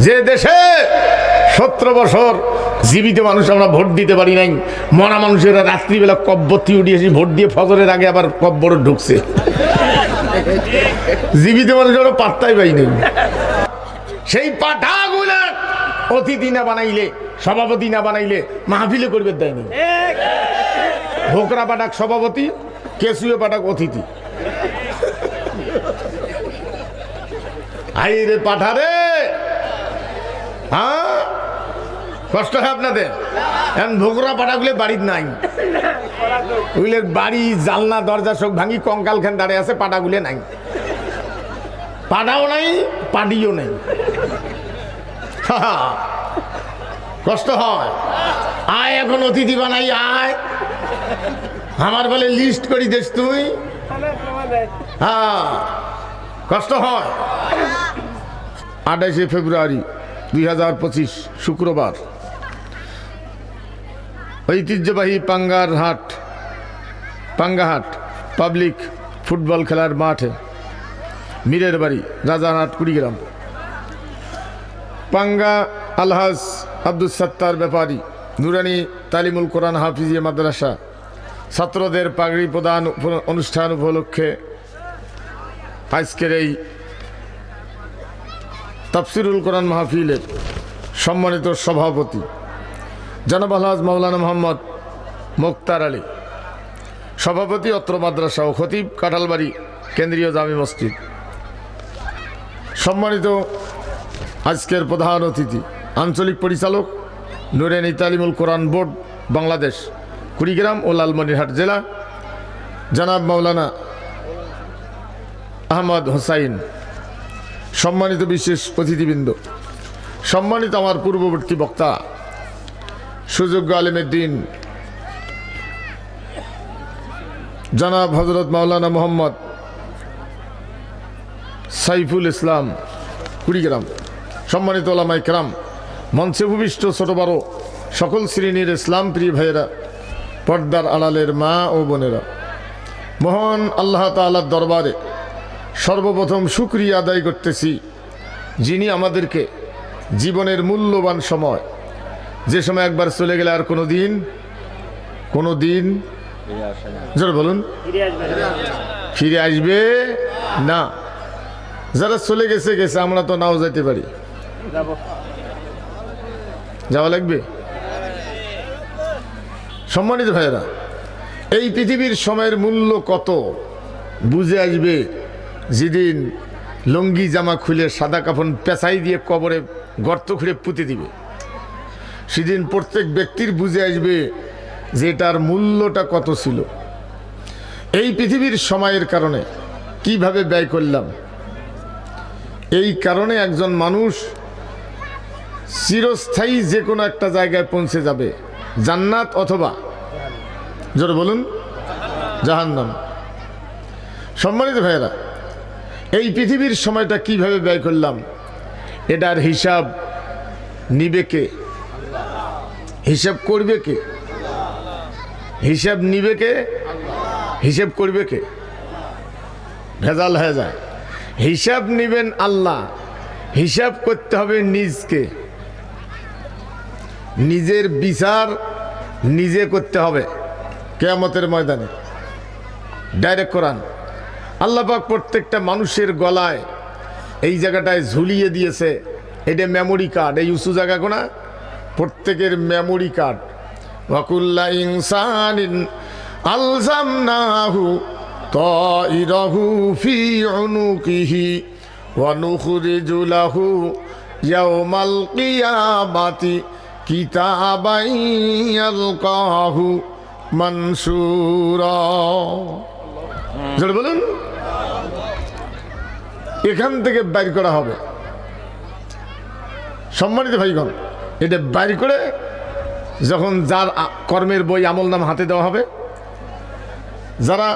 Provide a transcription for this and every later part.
যে দেশে 17 বছর জীবিত মানুষ আমরা ভোট দিতে পারি নাই, মরা মানুষেরা রাত্রিবেলা কব্বরতি উঠিয়েছি ভোট দিয়ে ফজরের আগে আবার কব্বর ঢুকছে, জীবিত মানুষেরা পাত্তাই পাই নাই। সেই পাঠাগুলা অতিথি না বানাইলে, সভাপতি না বানাইলে মাহফিলে করবে দেয়নি। ভোকরা পাঠাক সভাপতি, কেসুয়ে পাঠাক অতিথি। আই রে পাঠারে, হ্যাঁ কষ্ট হয় আপনাদের। এখন ভোকরা পাঠাগুলো বাড়ির নাই, ওইগুলোর বাড়ি জালনা দরজা সব ভাঙি কঙ্কাল খান দাঁড়িয়ে আছে, পাঠাগুলো নাই, পাঠাও নাই পাডিও নাই। কষ্ট হয়। আয় এখন অতিথি বানাই, আয় আমার বলে লিস্ট করি দেশ তুই। হ্যাঁ কষ্ট হয়। 28 ফেব্রুয়ারি 2025 শুক্রবার ঐতিহ্যবাহী পাঙ্গাহাট পাবলিক ফুটবল খেলার মাঠে মীরের বাড়ি রাজারহাট কুড়িগ্রাম পাঙ্গা আলহাজ আব্দুল সত্তার ব্যাপারী নুরানি তালিমুল কোরআন হাফিজিয়া মাদ্রাসা ছাত্রদের পাগড়ি প্রদান অনুষ্ঠান উপলক্ষে আজকের এই তাফসিরুল কোরআন মাহফিলের সম্মানিত সভাপতি জনাব আলহাজ মাওলানা মোহাম্মদ মুক্তার আলী, সভাপতি অত্র মাদ্রাসা ও খতিব কাঁঠালবাড়ি কেন্দ্রীয় জামি মসজিদ, সম্মানিত আজকের প্রধান অতিথি আঞ্চলিক পরিচালক নুরানি তালিমুল কোরআন বোর্ড বাংলাদেশ কুড়িগ্রাম ও লালমনিরহাট জেলা জনাব মাওলানা আহমদ হোসাইন, সম্মানিত বিশেষ অতিথিবৃন্দ, সম্মানিত আমার পূর্ববর্তী বক্তা সুযোগ্য আলেমের দিন জনাব হজরত মাওলানা মোহাম্মদ সাইফুল ইসলাম কুড়িগ্রাম, সম্মানিত ওলামায়ে কেরাম, মঞ্চে ভূমিষ্ঠ ছোট বড় সকল শ্রেণীর ইসলাম প্রিয় ভাইয়েরা, পর্দার আড়ালের মা ও বোনেরা, মহান আল্লাহ তাআলার দরবারে সর্বপ্রথম শুকরিয়া আদায় করতেছি, যিনি আমাদেরকে জীবনের মূল্যবান সময়, যে সময় একবার চলে গেলে আর কোনো দিন যারা বলুন ফিরে আসবে না, যারা চলে গেছে গেছে, আমরা তো নাও যেতে পারি, যাওয়া লাগবে। সম্মানিত ভাইয়েরা, এই পৃথিবীর সময়ের মূল্য কত বুঝে আসবে যেদিন লুঙ্গি জামা খুলে সাদা কাফন পেঁচাই দিয়ে কবরে গর্ত খুঁড়ে পুঁতে দিবে, সেদিন প্রত্যেক ব্যক্তির বুঝে আসবে যে এটার মূল্যটা কত ছিল। এই পৃথিবীর সময়ের কারণে কিভাবে ব্যয় করলাম, এই কারণে একজন মানুষ চিরস্থায়ী যে কোনো একটা জায়গায় পৌঁছে যাবে, জান্নাত অথবা জোরে বলুন জাহান্নাম। সম্মানিত ভাইয়েরা, এই পৃথিবীর সময়টা কিভাবে ব্যয় করলাম, এটার হিসাব নিবে কে, হিসাব করবে কে, হিসাব নিবে কে, হিসাব করবে কে? ভেজাল হয়ে যায়। হিসাব নিবেন আল্লাহ, হিসাব করতে হবে নিজকে, নিজের বিচার নিজে করতে হবে কিয়ামতের ময়দানে। ডাইরেক্ট কোরআন আল্লাহ পাক প্রত্যেকটা মানুষের গলায় এই জায়গাটায় ঝুলিয়ে দিয়েছে, এটা মেমোরি কার্ড, এই উঁচু জায়গা কোনা প্রত্যেকের মেমোরি কার্ড। ওয়াকুল্লা ইনসানিন আলজামনাহু তাইরাহু ফি উনুকিহি ওয়া নুখরিজু লাহু ইয়াওমাল কিয়ামাতি কিতাবান ইয়ালকাহু মানসুরা। জোরে বলুন। এখান থেকে বাইর করা হবে। সম্মানিত ভাইগণ, এটা বাইর করে যখন যার কর্মের বই আমল নাম হাতে দেওয়া হবে, যারা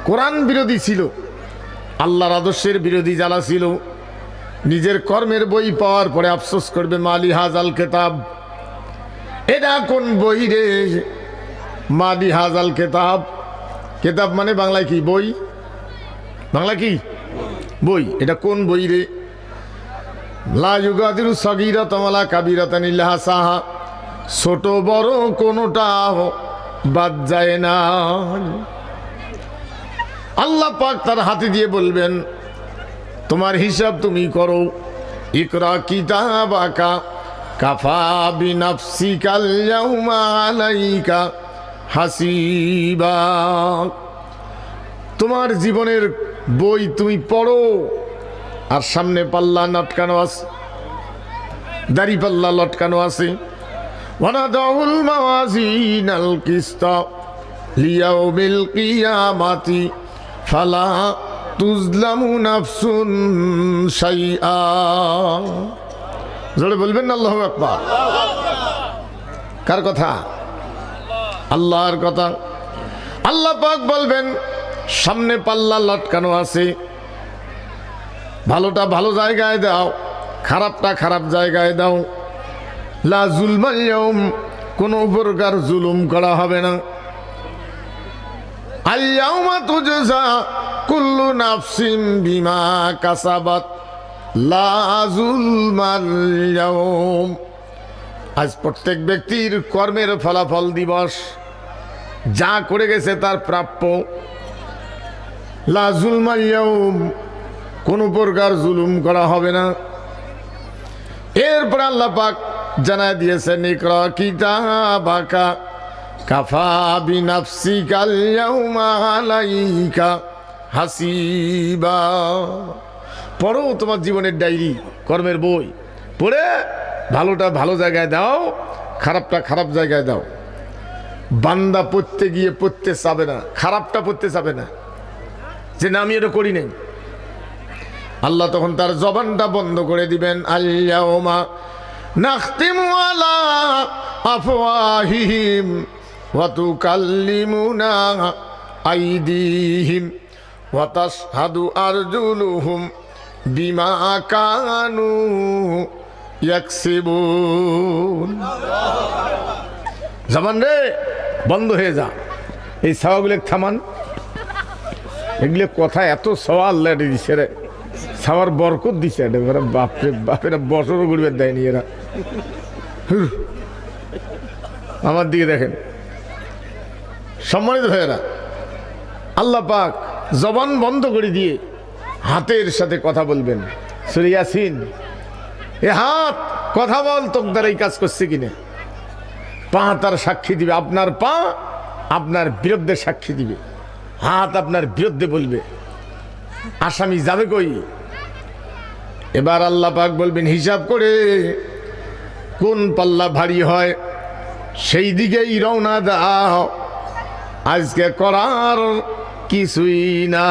কোরআন বিরোধী ছিল, আল্লাহর আদর্শের বিরোধী যারা ছিল, নিজের কর্মের বই পাওয়ার পরে আফসোস করবে, মালি হাজাল কেতাব, এটা কোন বই রে, মালি হাজাল কেতাব। কেতাব মানে বাংলায় কি? বই। বাংলা কি? বই। এটা কোন বই রে? লা ইউগাদিরু সগীরাতান ওয়ালা কাবীরাতান ইল্লা হাসাহা, ছোট বড় কোনোটা বাদ যায় না। আল্লাহ পাক তার হাতে দিয়ে বলবেন তোমার হিসাব তুমি করো। ইকরা কিতাবাকা কাফা বিনাফসিকাল ইয়াউমা আলাইকা হাসিবা, তোমার জীবনের বই তুমি পড়ো। আর সামনে পাল্লা লটকানো আছে, দাড়ি পাল্লা লটকানো আছে। ওয়ানাদাউল মাওয়াজিনাল কিসতা লিয়াউমিল কিয়ামাতি ফালা তুজলামু নাফসুন শাইআ। জোরে বলবেন না আল্লাহু আকবার। কার কথা? আল্লাহর কথা। আল্লাহ পাক বলবেন সামনে পাল্লা লটকানো আছে, ভালোটা ভালো জায়গায় দাও, খারাপটা খারাপ জায়গায় দাও। লা যুলমাল ইয়াউম, কোনো প্রকার জুলুম করা হবে না। আল ইয়াউমা তুজজা কুল্লু নাফসিন বিমা কাসাবাত লা যুলমাল ইয়াউম। আজ প্রত্যেক ব্যক্তির কর্মের ফলাফল দিবস, যা করে গেছে তার প্রাপ্য। লা যুলমাল ইয়াউম, কোনো প্রকার জুলুম করা হবে না। এরপর আল্লাহ পাক জানায় দিয়েছেন ইকরা কিতাবাকা কাফা বিনাফসিকাল ইয়াউমা আলাইকা হাসিবা। পড়ো তোমার জীবনের ডায়েরি, কর্মের বই পড়ে ভালোটা ভালো জায়গায় দাও, খারাপটা খারাপ জায়গায় দাও। বান্দা পড়তে গিয়ে পড়তে চাবে না, খারাপটা পড়তে চাবে না, যে না আমি এটা করি নাই। আল্লাহ তখন তার জবানটা বন্ধ করে দিবেন। আল-ইয়াউমা নাখতিমু আলা আফওয়াহিহিম ওয়া তুকাল্লিমুনা আইদিহিম ওয়া তাশহাদু আরজুলুহুম বিমা কানু ইয়াকসিবুন। জবান রে বন্ধ হয়ে যা, এই সওয়াগুলো থামান। এগুলো কথা এত সওয়াল লেটে দিছে রে, সবার বরকত দিছে। বাপরে বাপেরা বছরও ঘুরবে দেয়নি এরা। আমার দিকে দেখেন সম্মানিত ভাইয়েরা, আল্লাহ পাক জবান বন্ধ করে দিয়ে হাতের সাথে কথা বলবেন। সূরা ইয়াসিন, এ হাত কথা বল, তোর দ্বারা এই কাজ করছে কিনা। পা তার সাক্ষী দিবে, আপনার পা আপনার বিরুদ্ধে সাক্ষী দিবে, হাত আপনার বিরুদ্ধে বলবে। আসামি যাবে কই? এবার আল্লাহ পাক বলবেন হিসাব করে কোন পাল্লা ভারী হয় সেই দিকেই রওনা দাও, আজকে করার কিছুই না।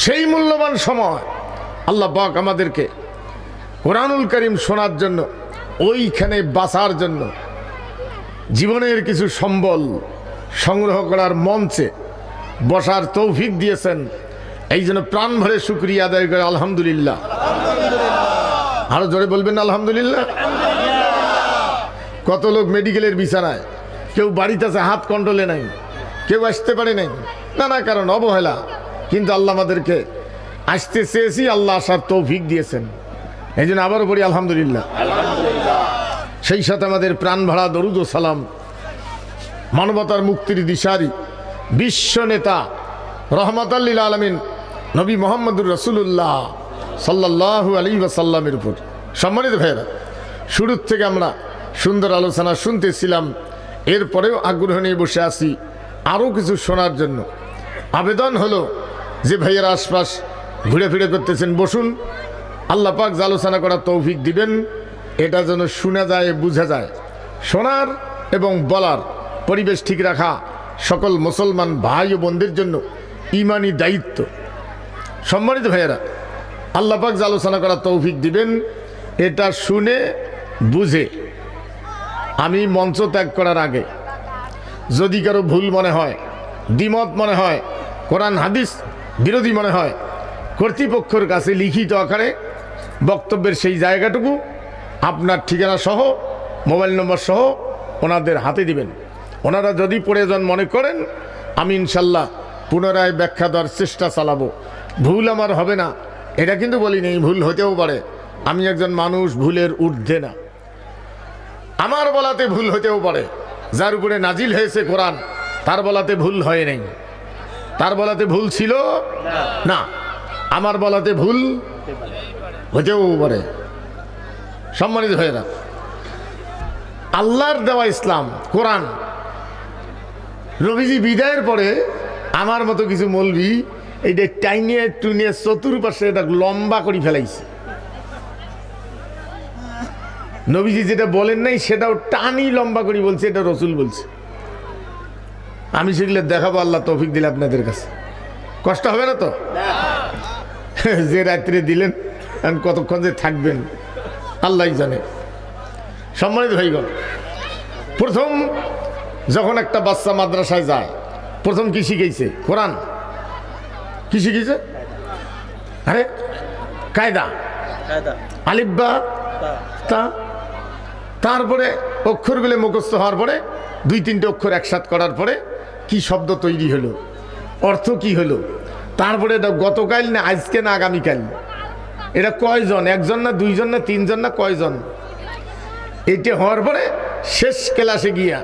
সেই মূল্যবান সময় আল্লাহ পাক আমাদেরকে কোরআনুল কারীম শোনার জন্য, ওইখানে বাঁচার জন্য জীবনের কিছু সম্বল সংগ্রহ করার মঞ্চে বসার তৌফিক দিয়েছেন। এই জন্য প্রাণ ভরে শুকরিয়া আদায় করে আলহামদুলিল্লাহ। আরো জোরে বলবেন আলহামদুলিল্লাহ। কত লোক মেডিকেলের বিছানায়, কেউ বাড়িতে আছে হাত কন্ট্রোলে নাই, কেউ আসতে পারে নাই, নানা কারণ অবহেলা, কিন্তু আল্লাহ আমাদেরকে আসতে চেয়েছি, আল্লাহ আসার তৌফিক দিয়েছেন। এই জন্য আবারও বলি আলহামদুলিল্লাহ। সেই সাথে আমাদের প্রাণ ভরা দরুদ ও সালাম মানবতার মুক্তির দিশারি বিশ্ব নেতা রহমতুল লিল আলামিন নবী মুহাম্মদুর রাসূলুল্লাহ সাল্লাল্লাহু আলাইহি ওয়াসাল্লামের উপর। সম্মানিত ভাইয়েরা, শুরুর থেকে আমরা সুন্দর আলোচনা শুনতেছিলাম, এরপরেও আগ্রহ নিয়ে বসে আছি আরও কিছু শোনার জন্য। আবেদন হলো যে ভাইয়েরা আশপাশ ঘুরে ফিরে করতেছেন, বসুন। আল্লাহ পাক যে আলোচনা করার তৌফিক দিবেন, এটা যেন শোনা যায়, বোঝা যায়। শোনার এবং বলার পরিবেশ ঠিক রাখা সকল মুসলমান ভাই ও বোনদের জন্য ইমানি দায়িত্ব। সম্মানিত ভাইয়েরা, আল্লাহ পাক যে আলোচনা করার তৌফিক দিবেন, এটা শুনে বুঝে আমি মঞ্চ ত্যাগ করার আগে যদি কারো ভুল মনে হয়, দ্বিমত মনে হয়, কোরআন হাদিস বিরোধী মনে হয়, কর্তৃপক্ষের কাছে লিখিত আকারে বক্তব্যের সেই জায়গাটুকু আপনার ঠিকানা সহ মোবাইল নম্বর সহ ওনাদের হাতে দিবেন। ওনারা যদি প্রয়োজন মনে করেন, আমি ইনশাল্লাহ পুনরায় ব্যাখ্যা দেওয়ার চেষ্টা চালাবো। ভুল আমার হবে না, এটা কিন্তু বলিনি, ভুল হতেও পারে, আমি একজন মানুষ, ভুলের ঊর্ধ্বে না। আমার বলাতে ভুল হতেও পারে, যার উপরে নাজিল হয়েছে কোরআন তার বলাতে ভুল হয় নাই, তার বলাতে ভুল ছিল না, আমার বলাতে ভুল হতেও পারে। সম্মানিত ভাইয়েরা, আল্লাহর দেওয়া ইসলাম কোরআন, নবীজি বিদায়ের পরে আমার মতো কিছু মৌলবি এইটা টাইনিয়ে টুনিয়ে চতুর্পাশে এটা লম্বা করে ফেলাইছে। নবীজি যেটা বলেন নাই সেটাও টানি লম্বা করে বলছে, এটা রসুল বলছে। আমি সেগুলো দেখাবো, আল্লাহ তৌফিক দিলে আপনাদের কাছে। কষ্ট হবে না তো? যে রাত্রে দিলেন কতক্ষণ যে থাকবেন আল্লাহ জানে। সম্মানিত ভাইগণ, প্রথম যখন একটা বাচ্চা মাদ্রাসায় যায়, প্রথম কি শিখেছে? কোরআন। কি শিখেছে? আরে কায়দা, আলিফ বা তা। তারপরে অক্ষরগুলো মুখস্থ হওয়ার পরে 2-3টে অক্ষর একসাথ করার পরে কি শব্দ তৈরি হলো, অর্থ কি হলো, তারপরে এটা গতকাল না আজকে না আগামীকাল, এটা কয়জন, একজন না দুইজন না তিনজন না কয়জন, এটা হওয়ার পরে শেষ ক্লাসে গিয়া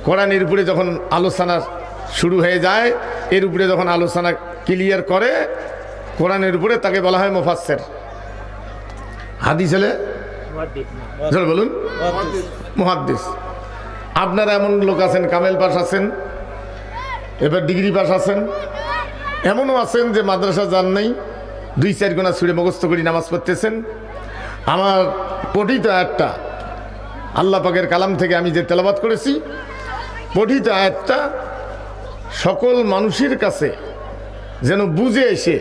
কোরআনের উপরে যখন আলোচনা শুরু হয়ে যায়, এর উপরে যখন আলোচনা ক্লিয়ার করে কোরআনের উপরে, তাকে বলা হয় মুফাসসির। হাদিস হলে বলুন মুহাদ্দিস। আপনারা এমন লোক আছেন, কামেল পাস আছেন, এবার ডিগ্রি পাস আছেন, এমনও আছেন যে মাদ্রাসা যান নাই, 2-4 গোনা ছুঁড়ে মুখস্থ করে নামাজ পড়তেছেন। আমার পঠিত আয়াতটা আল্লাহ পাকের কালাম থেকে আমি যে তেলাওয়াত করেছি, পঠিত আয়াতটা সকল মানুষের কাছে যেন বুঝে এসে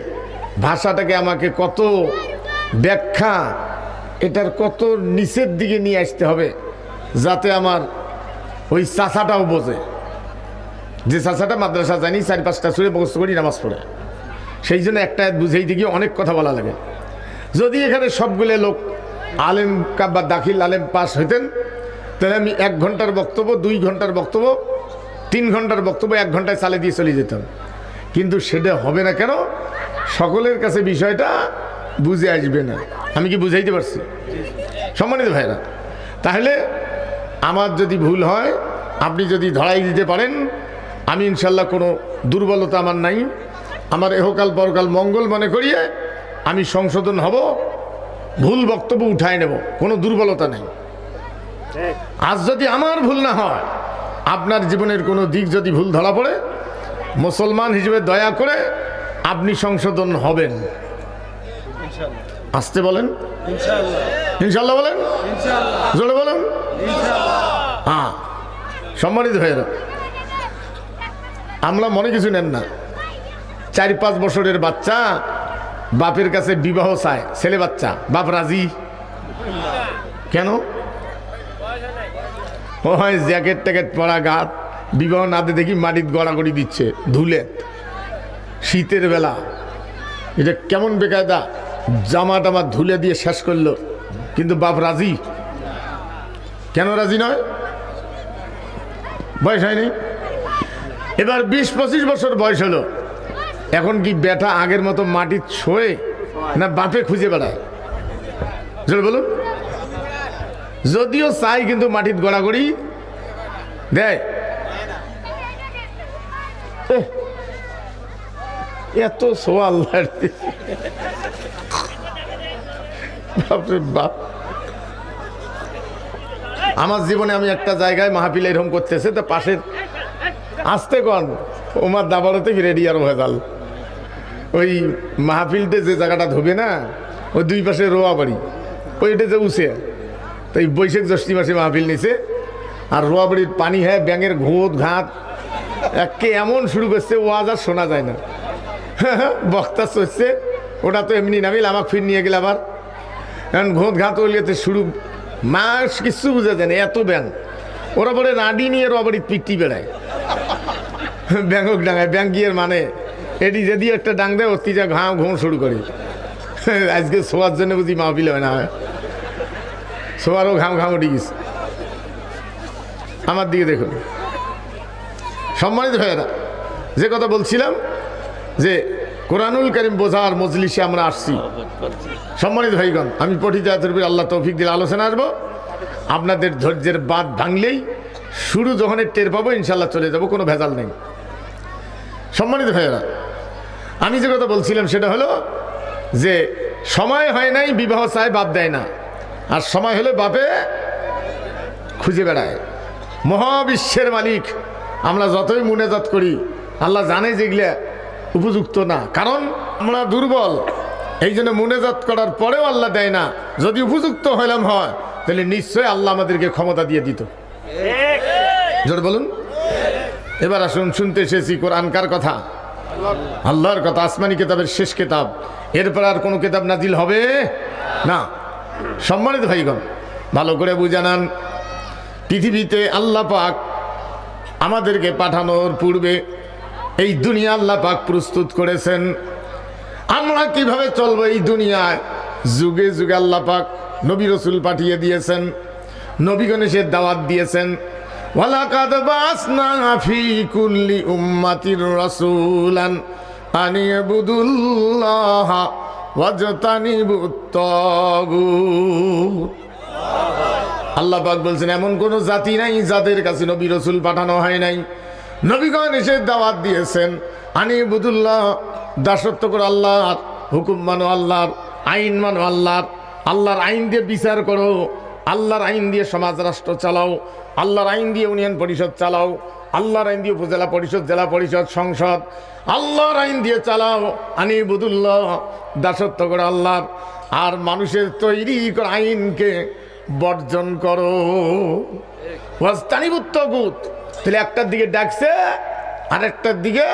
ভাষাটাকে আমাকে কত ব্যাখ্যা, এটার কত নিচের দিকে নিয়ে আসতে হবে, যাতে আমার ওই চাচাটাও বোঝে, যে চাচাটা মাদ্রাসা জানি 4-5টা ছুঁড়ে মুখস্থ করি নামাজ পড়ে। সেই জন্য একটা বুঝাইতে গিয়ে অনেক কথা বলা লাগে। যদি এখানে সবগুলো লোক আলেম বা দাখিল আলেম পাস হইতেন, তাহলে আমি 1 ঘন্টার বক্তব্য, 2 ঘন্টার বক্তব্য, 3 ঘন্টার বক্তব্য 1 ঘন্টায় চালে দিয়ে চলে যেতাম। কিন্তু সেটা হবে না কেন? সকলের কাছে বিষয়টা বুঝে আসবে না। আমি কি বুঝাইতে পারছি? সম্মানিত ভাইরা, তাহলে আমার যদি ভুল হয়, আপনি যদি ধরাই দিতে পারেন, আমি ইনশাল্লাহ কোনো দুর্বলতা আমার নাই, আমার এহকাল পরকাল মঙ্গল মনে করিয়ে আমি সংশোধন হব, ভুল বক্তব্য উঠায় নেব, কোনো দুর্বলতা নেই। আজ যদি আমার ভুল না হয়, আপনার জীবনের কোনো দিক যদি ভুল ধরা পড়ে, মুসলমান হিসেবে দয়া করে আপনি সংশোধন হবেন। আসতে বলেন ইনশাল্লাহ, বলেন জোরে বলেন। হ্যাঁ, সম্মানিত ভাইয়েরা, আমরা মনে কিছু নেন না। 4-5 বছরের বাচ্চা বাপের কাছে বিবাহ চায়, ছেলে বাচ্চা, বাপ রাজি কেন? ও হয় জ্যাকেট ট্যাকেট পরা গাত, বিবাহ না দিয়ে দেখি মাটির গড়াগড়ি দিচ্ছে ধুলে, শীতের বেলা। এটা কেমন বেকায়দা, জামা টামা ধুলে দিয়ে শেষ করলো, কিন্তু বাপ রাজি কেন? রাজি নয়, বয়স হয়নি। এবার 20-25 বছর বয়স হলো, এখন কি বেটা আগের মতো মাটির ছোঁয়ে না বাপে খুঁজে বেড়ায়? বলুন। যদিও চাই কিন্তু মাটির গড়াগড়ি দেয়। এত সোয়াল বাপরে বাপ। আমার জীবনে আমি একটা জায়গায় মাহফিল এরকম করতেছে, তো পাশের আসতে কন ওমার দাবারতে রেডি আর ভেজাল। ওই মাহফিলতে যে জায়গাটা ধোবে না, ওই 2 পাশে রোয়া বাড়ি, ওইটা যে উঠে, তো এই বৈশাখ জ্যৈষ্ঠ মাসে মাহফিল নিছে, আর রোয়া বাড়ির পানি হ্যাঁ ব্যাঙের ঘোত ঘাত একে এমন শুরু করছে, ওয়াজ আর শোনা যায় না। বক্তা চলছে, ওটা তো এমনি নামিল, আমাকে ফির নিয়ে গেলে আবার এখন ঘোত ঘাত ওলিয়াতে শুরু, মাস কিছু বুঝে যায় না, এত ব্যাং। ওরা বলে রাডি নিয়ে রোয়া বাড়ির পিটি বেড়ায়, ব্যাংক ডাঙায়, ব্যাঙ্কিয়ের মানে এটি যদি একটা ডাং দেয় অতি যা ঘাম ঘুম শুরু করে। আজকে শোয়ার জন্য বুঝি মাহফিল হয় না, শোয়ারও ঘাম ঘাম উঠে গেছে। আমার দিকে দেখুন। সম্মানিত ভাইয়েরা, যে কথা বলছিলাম, যে কোরআনুল কারীম বোঝার মজলিসে আমরা আসছি। সম্মানিত ভাইগণ, আমি পঠিত আয়াতের উপর আল্লাহ তৌফিক দিয়ে আলোচনা আসবো। আপনাদের ধৈর্যের বাঁধ ভাঙলেই শুরু যখন টের পাবো ইনশাল্লাহ চলে যাব, কোনো ভেজাল নেই। সম্মানিত ভাইয়েরা, আমি যে কথা বলছিলাম সেটা হলো যে সময় হয় নাই বিবাহ চায় বাপ দেয় না, আর সময় হলে বাপে খুঁজে বেড়ায়। মহাবিশ্বের মালিক আমরা যতই মুনাজাত করি আল্লাহ জানে যেগুলা উপযুক্ত না, কারণ আমরা দুর্বল। এই জন্য মুনাজাত করার পরেও আল্লাহ দেয় না। যদি উপযুক্ত হইলাম হয় তাহলে নিশ্চয় আল্লাহ আমাদেরকে ক্ষমতা দিয়ে দিত। জোর বলুন। এবার আসুন, শুনতে এসেছি কোরআন কার কথা? আল্লাহর কথা। আসমানি কিতাবের শেষ কিতাব, এরপর আর কোনো কিতাব নাজিল হবে না। সম্মানিত ভাইগণ, ভালো করে বুঝানান, পৃথিবীতে আল্লাহ পাক আমাদেরকে পাঠানোর পূর্বে এই দুনিয়া আল্লাহ পাক প্রস্তুত করেছেন। আমরা কিভাবে চলবো এই দুনিয়ায়? যুগে যুগে আল্লাহ পাক নবী রাসূল পাঠিয়ে দিয়েছেন, নবীগণে সে দাওয়াত দিয়েছেন। ওয়ালাকাদ বাসনা ফি কুল্লি উম্মাতির রাসূলান আন ইবুদুল্লাহ ওয়াজতানিবুত তাগুত। আল্লাহ পাক বলছেন এমন কোন জাতি নাই যাদের কাছে নবী রাসূল পাঠানো হয় নাই। নবীগণ এসে দাওয়াত দিয়েছেন আন ইবুদুল্লাহ, দাসত্ব করো আল্লাহর হুকুম মানো, আল্লাহর আইন মানো, আল্লাহর আইন দিয়ে বিচার করো, আল্লাহর আইন দিয়ে সমাজ রাষ্ট্র চালাও, আল্লাহর আইন দিয়ে ইউনিয়ন পরিষদ চালাও, আল্লাহর আইন দিয়ে উপজেলা পরিষদ, জেলা পরিষদ, সংসদ, আল্লাহর আইন দিয়ে চালাও। আনিবুদুল্লাহ, দাসত্ব করো আল্লাহর, আর মানুষের তৈরি করা আইনকে বর্জন করো। ওয়াজতানিবুত তাগুত, তাহলে একটার দিকে ডাকছে আর একটার দিকে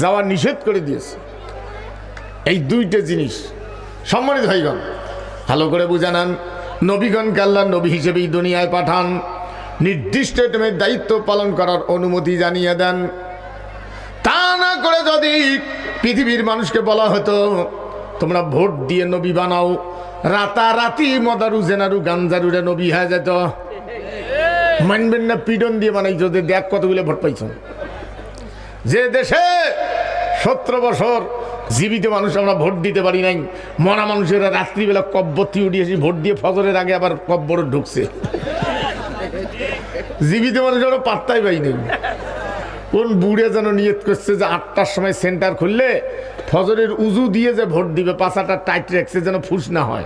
যাওয়া নিষেধ করে দিয়েছে। এই দুইটা জিনিস সম্মানিত ভাইগণ ভালো করে বুঝানান। নবীগণকে আল্লাহ নবী হিসেবে এই দুনিয়ায় পাঠান, নির্দিষ্ট টাইমের দায়িত্ব পালন করার অনুমতি জানিয়ে দেন। তা না করে যদি পৃথিবীর মানুষকে বলা হতো তোমরা ভোট দিয়ে নবী বানাও, রাতারাতি মদারু জেনারু গাঞ্জারুরে নবী হয়ে যেত। মানবেন না? পিডন দিয়ে বানাই, যদি দেখ কতগুলো ভোট পাইছ। যে দেশে 17 বছর জীবিত মানুষ আমরা ভোট দিতে পারি নাই, মরা মানুষেরা রাত্রিবেলা কব্বরতি উঠিয়েছি ভোট দিয়ে ফজরের আগে আবার কব্বর ঢুকছে। জীবিত মানুষ আমরা পাত্তাই পাই নাই। কোন বুড়ে যেন নিয়ত করছে যে 8টার সময় সেন্টার খুললে ফজরের উজু দিয়ে যে ভোট দিবে, পাছাটা টাইট রাখছে যেন ফুস না হয়।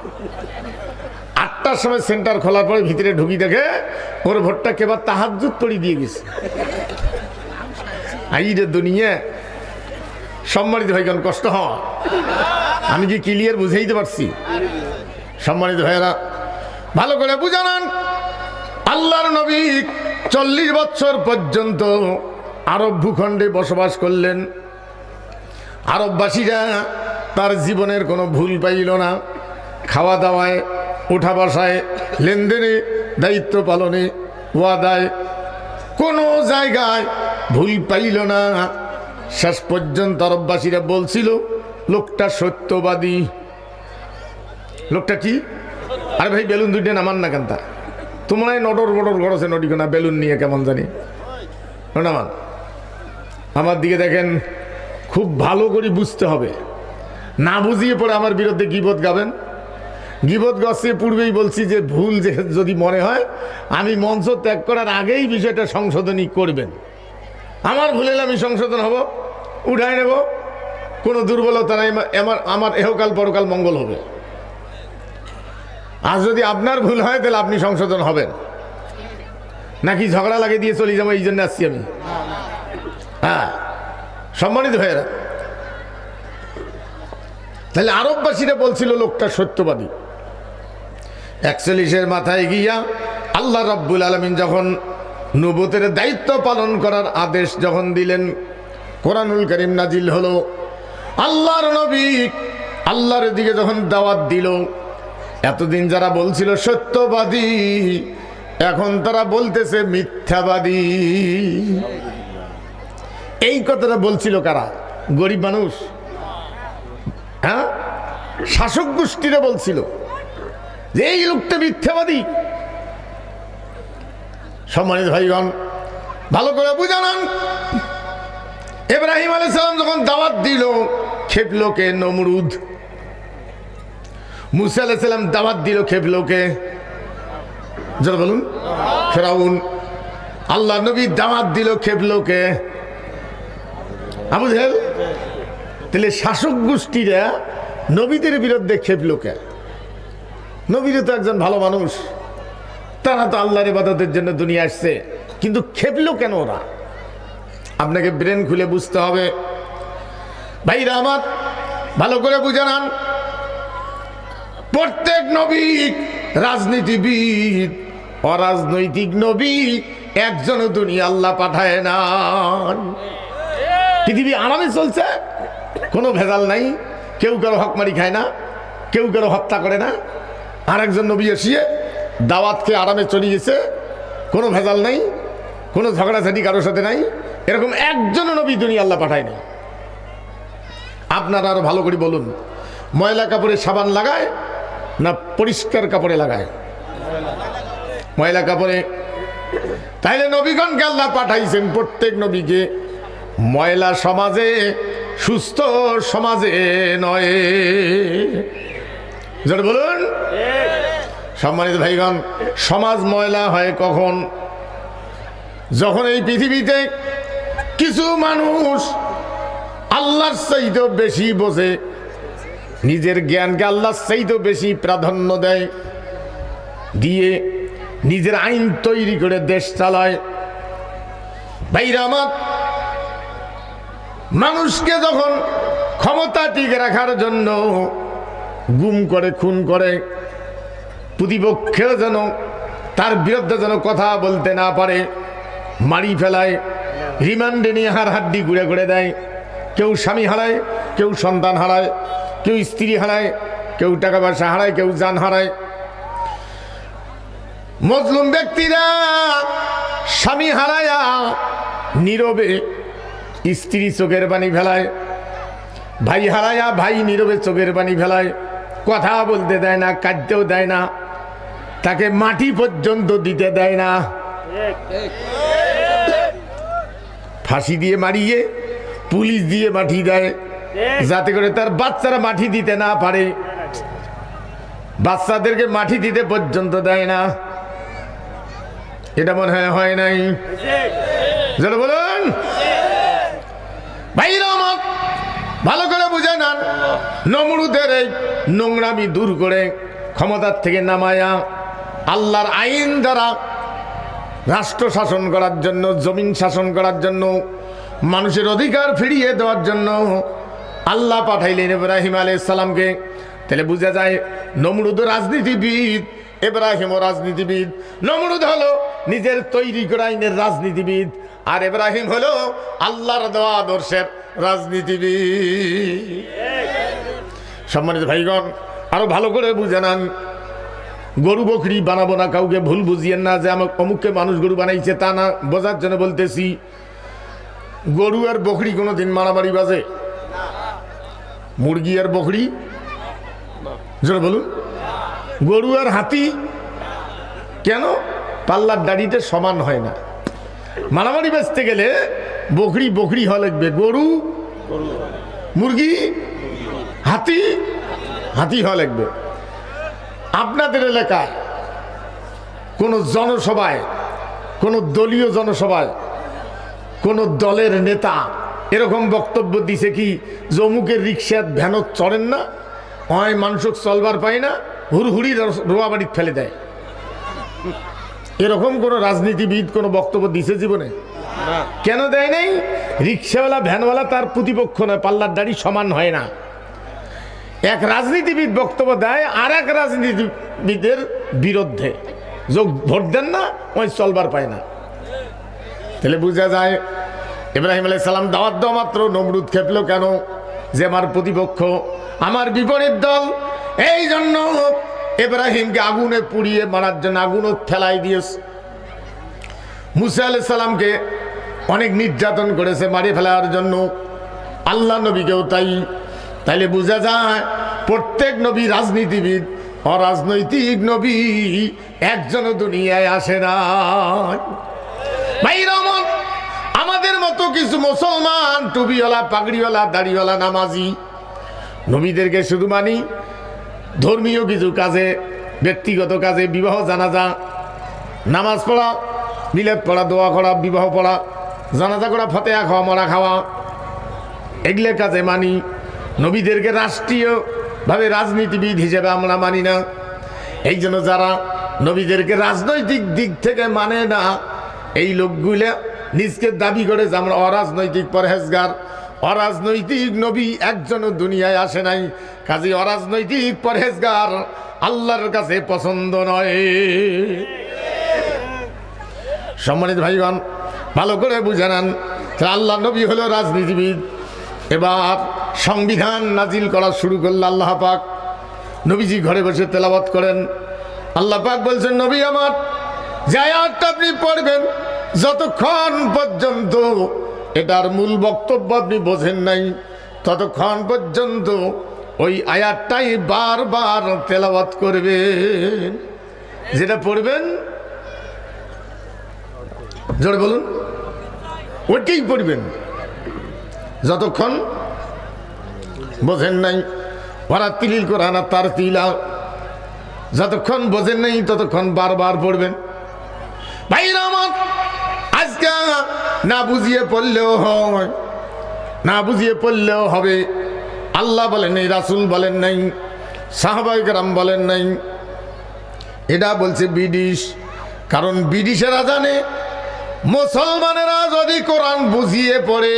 8টার সময় সেন্টার খোলার পরে ভিতরে ঢুকি দেখে ওর ভোটটা কেবল তাহাজ্জুদ পড়ি দিয়ে গেছে। আইরে দুনিয়া। সম্মানিত ভাইগণ, কষ্ট হয়। আমি কি ক্লিয়ার বুঝাইতে পারছি? সম্মানিত ভাইয়েরা ভালো করে বুঝানান। আল্লাহর নবী 40 বছর পর্যন্ত আরব ভূখণ্ডে বসবাস করলেন। আরববাসীরা তার জীবনের কোনো ভুল পাইল না। খাওয়া দাওয়ায়, ওঠা বসায়, লেনদেনে, দায়িত্ব পালনে, ওয়াদায় কোনো জায়গায় ভুল পাইল না। শেষ পর্যন্ত আরববাসীরা বলছিল লোকটা সত্যবাদী। লোকটা কি? আরে ভাই বেলুন দুইটা নামান না কেন? তা তোমরাই নটর বটর গড়ছে নটিকোনা বেলুন নিয়ে কেমন জানি নামান। আমার দিকে দেখেন, খুব ভালো করে বুঝতে হবে। না বুঝিয়ে পরে আমার বিরুদ্ধে গীবত গাবেন। গীবত গাছে পূর্বেই বলছি যে ভুল যে যদি মনে হয় আমি মঞ্চ ত্যাগ করার আগেই বিষয়টা সংশোধনী করবেন। আমার ভুল হলে আমি সংশোধন হব, উঠাই নেব, কোনো দুর্বলতা নাই, আমার এহকাল পরকাল মঙ্গল হবে। আর যদি আপনার ভুল হয় তাহলে আপনি সংশোধন হবেন নাকি ঝগড়া লাগিয়ে দিয়ে চলে যাবো, এই জন্য আসছি আমি। হ্যাঁ সম্মানিত ভাইয়েরা, তাহলে আরববাসীরা বলছিল লোকটা সত্যবাদী। 41-এর মাথায় গিয়া আল্লাহ রাব্বুল আলামিন যখন নবুয়তের দায়িত্ব পালন করার আদেশ যখন দিলেন, কোরআনুল কারীম নাজিল হলো। আল্লাহর নবী আল্লাহর দিকে যখন দাওয়াত দিল, এতদিন যারা বলছিল সত্যবাদী, এখন তারা বলতেছে মিথ্যাবাদী। এই কথাটা বলছিল কারা? গরিব মানুষ, হ্যাঁ, শাসক গোষ্ঠীরা বলছিল যে এই লোকটা মিথ্যাবাদী। সম্মানিত ভাইগণ ভালো করে বুঝানান। ইব্রাহিম আলাইহিস সালাম যখন দাওয়াত দিল খেপলো কে? নমরুদ। মুসা আলাইহিস সালাম দাওয়াত দিল, খেপলো কে? যারা বলুন, ফেরাউন। আল্লাহ নবী দাওয়াত দিল, খেপলো কে? আবু জেহেল। তাহলে শাসক গোষ্ঠীরা নবীদের বিরুদ্ধে খেপলো কে? নবীরা তো একজন ভালো মানুষ, তারা তো আল্লাহর ইবাদতের জন্য দুনিয়া আসছে, কিন্তু খেপলো কেন ওরা? আপনাকে ব্রেন খুলে বুঝতে হবে। ভাইরা আমার, ভালো করে বুঝে নেন, প্রত্যেক নবী রাজনীতিবিদ, অরাজনৈতিক নবী একজন দুনিয়া আল্লাহ পাঠায় না। পৃথিবী আরামে চলছে, কোনো ভেজাল নাই, কেউ কারো হকমারি খায় না, কেউ কারো হত্যা করে না। আর একজন নবী এসিয়ে দাওয়াতকে আরামে চলে গেছে, কোনো ভেজাল নাই, কোনো ঝগড়াঝাটি কারোর সাথে নাই। এরকম একজন নবী দুনিয়া আল্লাহ পাঠায় না। আপনারা আরো ভালো করে বলুন, ময়লা কাপড়ে সাবান লাগায় না পরিষ্কার কাপড়ে লাগায়? ময়লা কাপড়ে। তাইলে নবীগণকে আল্লাহ পাঠাইছেন, প্রত্যেক নবীকে ময়লা সমাজে, সুস্থ সমাজে নয়। যেটা বলুন, সম্মানিত ভাইগণ, সমাজ ময়লা হয় কখন? যখন এই পৃথিবীতে কিছু মানুষ আল্লাহর চাইতেও বেশি বোঝে, নিজের জ্ঞানকে আল্লাহর চাইতেও বেশি প্রাধান্য দেয়, দিয়ে নিজের আইন তৈরি করে দেশ চালায়। ভাইরা আমার, মানুষকে যখন ক্ষমতা টিকে রাখার জন্য গুম করে, খুন করে, প্রতিপক্ষের যেন তার বিরুদ্ধে যেন কথা বলতে না পারে, মারি ফেলায়, রিমান্ডে নিয়ে হাড্ডি ঘুরে ঘুরে দেয়। কেউ স্বামী হারায়, কেউ সন্তান হারায়, কেউ স্ত্রী হারায়, কেউ টাকা পয়সা হারায়, কেউ জান হারায়। মজলুম ব্যক্তিরা স্বামী হারায়া নীরবে স্ত্রী চোখের পানি ফেলায়, ভাই হারায়া ভাই নীরবে চোখের পানি ফেলায়, কথা বলতে দেয় না, কাঁদতেও দেয় না, তাকে মাটি পর্যন্ত দিতে দেয় না। ফাঁসি দিয়ে মারিয়ে পুলিশ দিয়ে মাটি দেয়, যাতে করে তার বাচ্চারা মাটি দিতে না পারে। বাচ্চাদেরকে মাটি দিতে পর্যন্ত দেয় না। এটা মনে হয় নাই? যেটা বলুন ভাইরা আমার, ভালো করে বুঝে নেন, নমরুদের এই নোংরামি দূর করে ক্ষমতার থেকে নামায়া আল্লাহর আইন দ্বারা রাষ্ট্র শাসন করার জন্য, জমিন শাসন করার জন্য, মানুষের অধিকার ফিরিয়ে দেওয়ার জন্য আল্লাহ পাঠাইলেন ইব্রাহিম আলাইহিস সালামকে। তাহলে বোঝা যায় নমরুদ রাজনীতিবিদ, ইব্রাহিমও রাজনীতিবিদ। নমরুদ হলো নিজের তৈরি করা আইনের রাজনীতিবিদ, আর ইব্রাহিম হলো আল্লাহর দেওয়া আদর্শের রাজনীতিবিদ। সম্মানিত ভাইগণ, আরো ভালো করে বুঝে নেন, গরু বকরি বানাবো না, কাউকে ভুল বুঝিয়েন না যে আমার অমুককে মানুষ গরু বানাইছে, তা না, বোঝার জন্য বলতেছি। গরু আর বকরি কোনোদিন মারামারি বাজে? মুরগি আর বকরি, জোরে বলুন। গরু আর হাতি কেন? পাল্লার দাড়িতে সমান হয় না। মারামারি বাজতে গেলে বকরি বকরি হওয়া লাগবে, গরু মুরগি, হাতি হাতি হওয়া লাগবে। আপনাদের এলাকায় কোন জনসভায়, কোন দলীয় জনসভায় কোন দলের নেতা এরকম বক্তব্য দিছে কি, জমুকের রিক্সা ভ্যানত চড়েন না, হয় মানুষ চলবার পায় না, হুড়হুড়ি রোয়া বাড়ি ফেলে দেয়? এরকম কোন রাজনীতিবিদ কোন বক্তব্য দিছে জীবনে? কেন দেয় নাই? রিক্সাওয়ালা ভ্যানওয়ালা তার প্রতিপক্ষ নয়, পাল্লার দাড়ি সমান হয় না। এক রাজনীতিবিদ বক্তব্য দেয় আর এক রাজনীতিবিদের বিরুদ্ধে, যোগ ভোট দেন না, ওই চলবার পায় না। তাহলে বোঝা যায় ইব্রাহিম আলাইহিস সালাম দাওয়াত দেওয়া মাত্র নমরুদ খেপলো কেন? যে আমার প্রতিপক্ষ, আমার বিপরীত দল। এই জন্য ইব্রাহিমকে আগুনে পুড়িয়ে মারার জন্য আগুনও ফেলাই দিয়েছে। মুসা আলাইহিস সালামকে অনেক নির্যাতন করেছে মারি ফেলার জন্য, আল্লাহ নবীকেও তাই। তাইলে বোঝা যায় প্রত্যেক নবী রাজনীতিবিদ, অরাজনৈতিক নবী একজনও দুনিয়ায় আসে না। ভাই রহমান, আমাদের মতো কিছু মুসলমান টুপিওয়ালা, পাগড়িওয়ালা, দাড়িওয়ালা, নামাজি নবীদেরকে শুধু মানি ধর্মীয় কিছু কাজে, ব্যক্তিগত কাজে, বিবাহ, জানাজা, নামাজ পড়া, মিলাদ পড়া, দোয়া করা, বিবাহ পড়া, জানাজা করা, ফাতিহা খাওয়া, মরা খাওয়া, এগুলো কাজে মানি। নবীদেরকে রাষ্ট্রীয়ভাবে রাজনীতিবিদ হিসেবে আমরা মানি না। এই জন্য যারা নবীদেরকে রাজনৈতিক দিক থেকে মানে না, এই লোকগুলো নিজকে দাবি করে যে আমরা অরাজনৈতিক পরহেজগার। অরাজনৈতিক নবী একজনও দুনিয়ায় আসে নাই, কাজে অরাজনৈতিক পরহেজগার আল্লাহর কাছে পছন্দ নয়। সম্মানিত ভাইগণ, ভালো করে বুঝে নেন, আল্লাহ নবী হলো রাজনীতিবিদ। এবার সংবিধান নাজিল করা শুরু করল আল্লাহ পাক। নবীজি ঘরে বসে তেলাওয়াত করেন। আল্লাহ পাক বলছেন, নবী আমার যে আয়াতটা আপনি পড়বেন, যতক্ষণ পর্যন্ত এটার মূল বক্তব্য আপনি বোঝেন নাই, ততক্ষণ পর্যন্ত ওই আয়াতটাই বারবার তেলাওয়াত করবেন। যেটা পড়বেন, জোরে বলুন, ওইটাই পড়বেন যতক্ষণ বোঝেন নাই। ওরা তিলিল কোরআন তার তিলা, যতক্ষণ বোঝেন নাই ততক্ষণ বারবার পড়বেন। ভাইরা আমার, আজকে না বুঝিয়ে পড়লেও হয়, না বুঝিয়ে পড়লেও হবে। আল্লাহ বলেন নাই, রাসূল বলেন নাই, সাহাবায়ে কেরাম বলেন নাই, এটা বলছে ব্রিটিশ। কারণ ব্রিটিশেরা জানে মুসলমানেরা যদি কোরআন বুঝিয়ে পড়ে,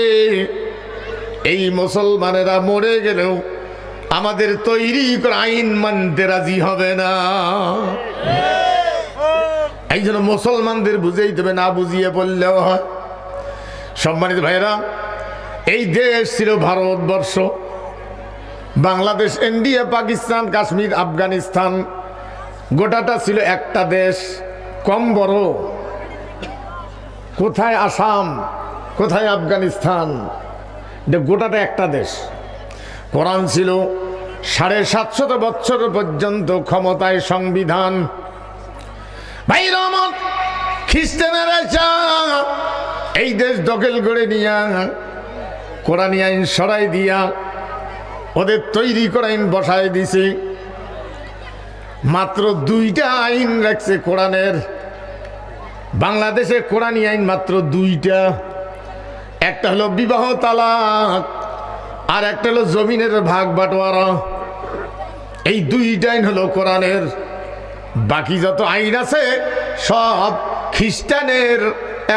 এই মুসলমানেরা মরে গেলেও আমাদের তৈরি আইন মানতে রাজি হবে না। এই জন্য মুসলমানদের বুঝেই দেবে, না বুঝিয়ে বললেও হয়। সম্মানিত ভাইরা, এই দেশ ছিল ভারতবর্ষ, বাংলাদেশ, ইন্ডিয়া, পাকিস্তান, কাশ্মীর, আফগানিস্তান, গোটাটা ছিল একটা দেশ। কম বড়, কোথায় আসাম, কোথায় আফগানিস্তান, গোটাটা একটা দেশ। কোরআন ছিল 750 বছর পর্যন্ত ক্ষমতায় সংবিধান। ভাই রহমত, খ্রিস্টানেরা এই দেশ দখল করে নিয়া কোরআনী আইন সরাই দিয়া ওদের তৈরি করা আইন বসায় দিছে। মাত্র 2টা আইন রাখছে কোরআনের। বাংলাদেশে কোরআনী আইন মাত্র 2টা। একটা হলো বিবাহ তালাক, আর একটা হলো জমিনের ভাগ বাটোয়ারা। এই 2টা আইন হলো কোরআনের। বাকি যত আইন আছে সব খ্রিস্টানের,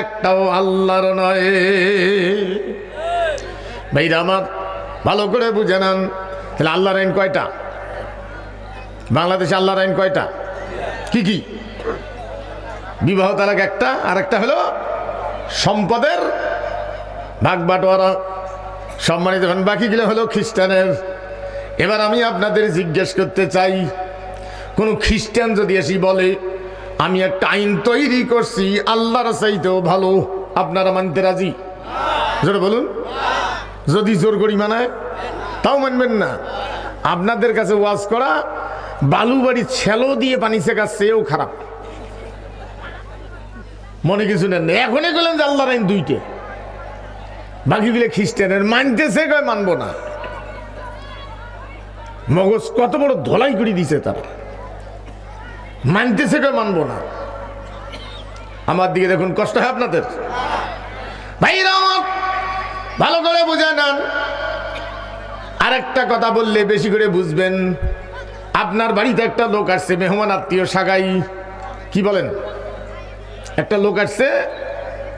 একটাও আল্লাহর নয়। ভাইরা আমার, ভালো করে বুঝে নেন, তাহলে আল্লাহর আইন কয়টা? বাংলাদেশে আল্লাহর আইন কয়টা? কি কি? বিবাহ তালাক একটা, আর একটা হলো সম্পদের ভাগ বাটোয়ারা। সম্মানিত, বাকিগুলো হলো খ্রিস্টানের। এবার আমি আপনাদের জিজ্ঞেস করতে চাই, কোন খ্রিস্টান যদি এসে বলে আমি একটা আইন তৈরি করছি আল্লাহর চাইতেও ভালো, আপনারা মানতে রাজি? জোরে বলুন। যদি জোর করি মানায় তাও মানবেন না। আপনাদের কাছে ওয়াজ করা বালু বাড়ি ছেলো দিয়ে পানি শেখাচ্ছে, এও খারাপ। মনে কিছু নেন, এখনই বললেন যে আল্লাহর আইন 2টে, বাকিগুলো খ্রিস্টানের। মানতেছে কয় মানবো না। মগজ কত বড় ধলাই করে দিছে তারা। মানতেছে কয় মানবো না। আমার দিকে দেখুন, কষ্ট হয় আপনাদের? ভাইরা আমার, ভালো করে বুঝে নেন। আরেকটা কথা বললে বেশি করে বুঝবেন। আপনার বাড়িতে একটা লোক আসছে, মেহমান আত্মীয় সাগাই, কি বলেন? একটা লোক আসছে,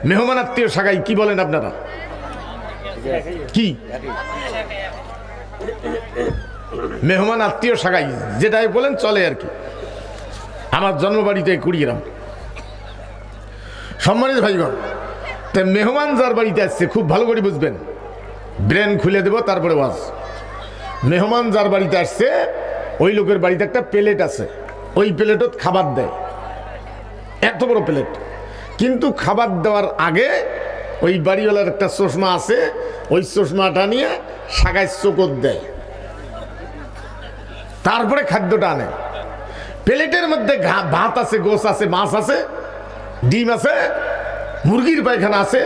মেহমান আত্মীয় সাগাই, কি বলেন আপনারা? কি মেহমান আত্মীয় সাগাই, যেটাই বলেন চলে আর কি। আমার জন্মবাড়িতে কুড়িগ্রাম। সম্মানিত ভাইগণ, তাই মেহমান যার বাড়িতে আসছে খুব ভালো করে বুঝবেন, ব্রেন খুলে দেব তারপরে ওয়াজ। মেহমান যার বাড়িতে আসছে ওই লোকের বাড়িতে একটা প্লেট আছে, ওই প্লেটত খাবার দেয়, এত বড় প্লেট। কিন্তু খাবার দেওয়ার আগে ওই বাড়িওয়ালার একটা চশমা আছে, ওই চশমাটা নিয়ে সাগায় চোকত দেয়, তারপরে খাদ্যটা আনে। প্লেটের মধ্যে ভাত আছে, গোস আছে, মাছ আছে, ডিম আছে, মুরগির পায়খানা আছে,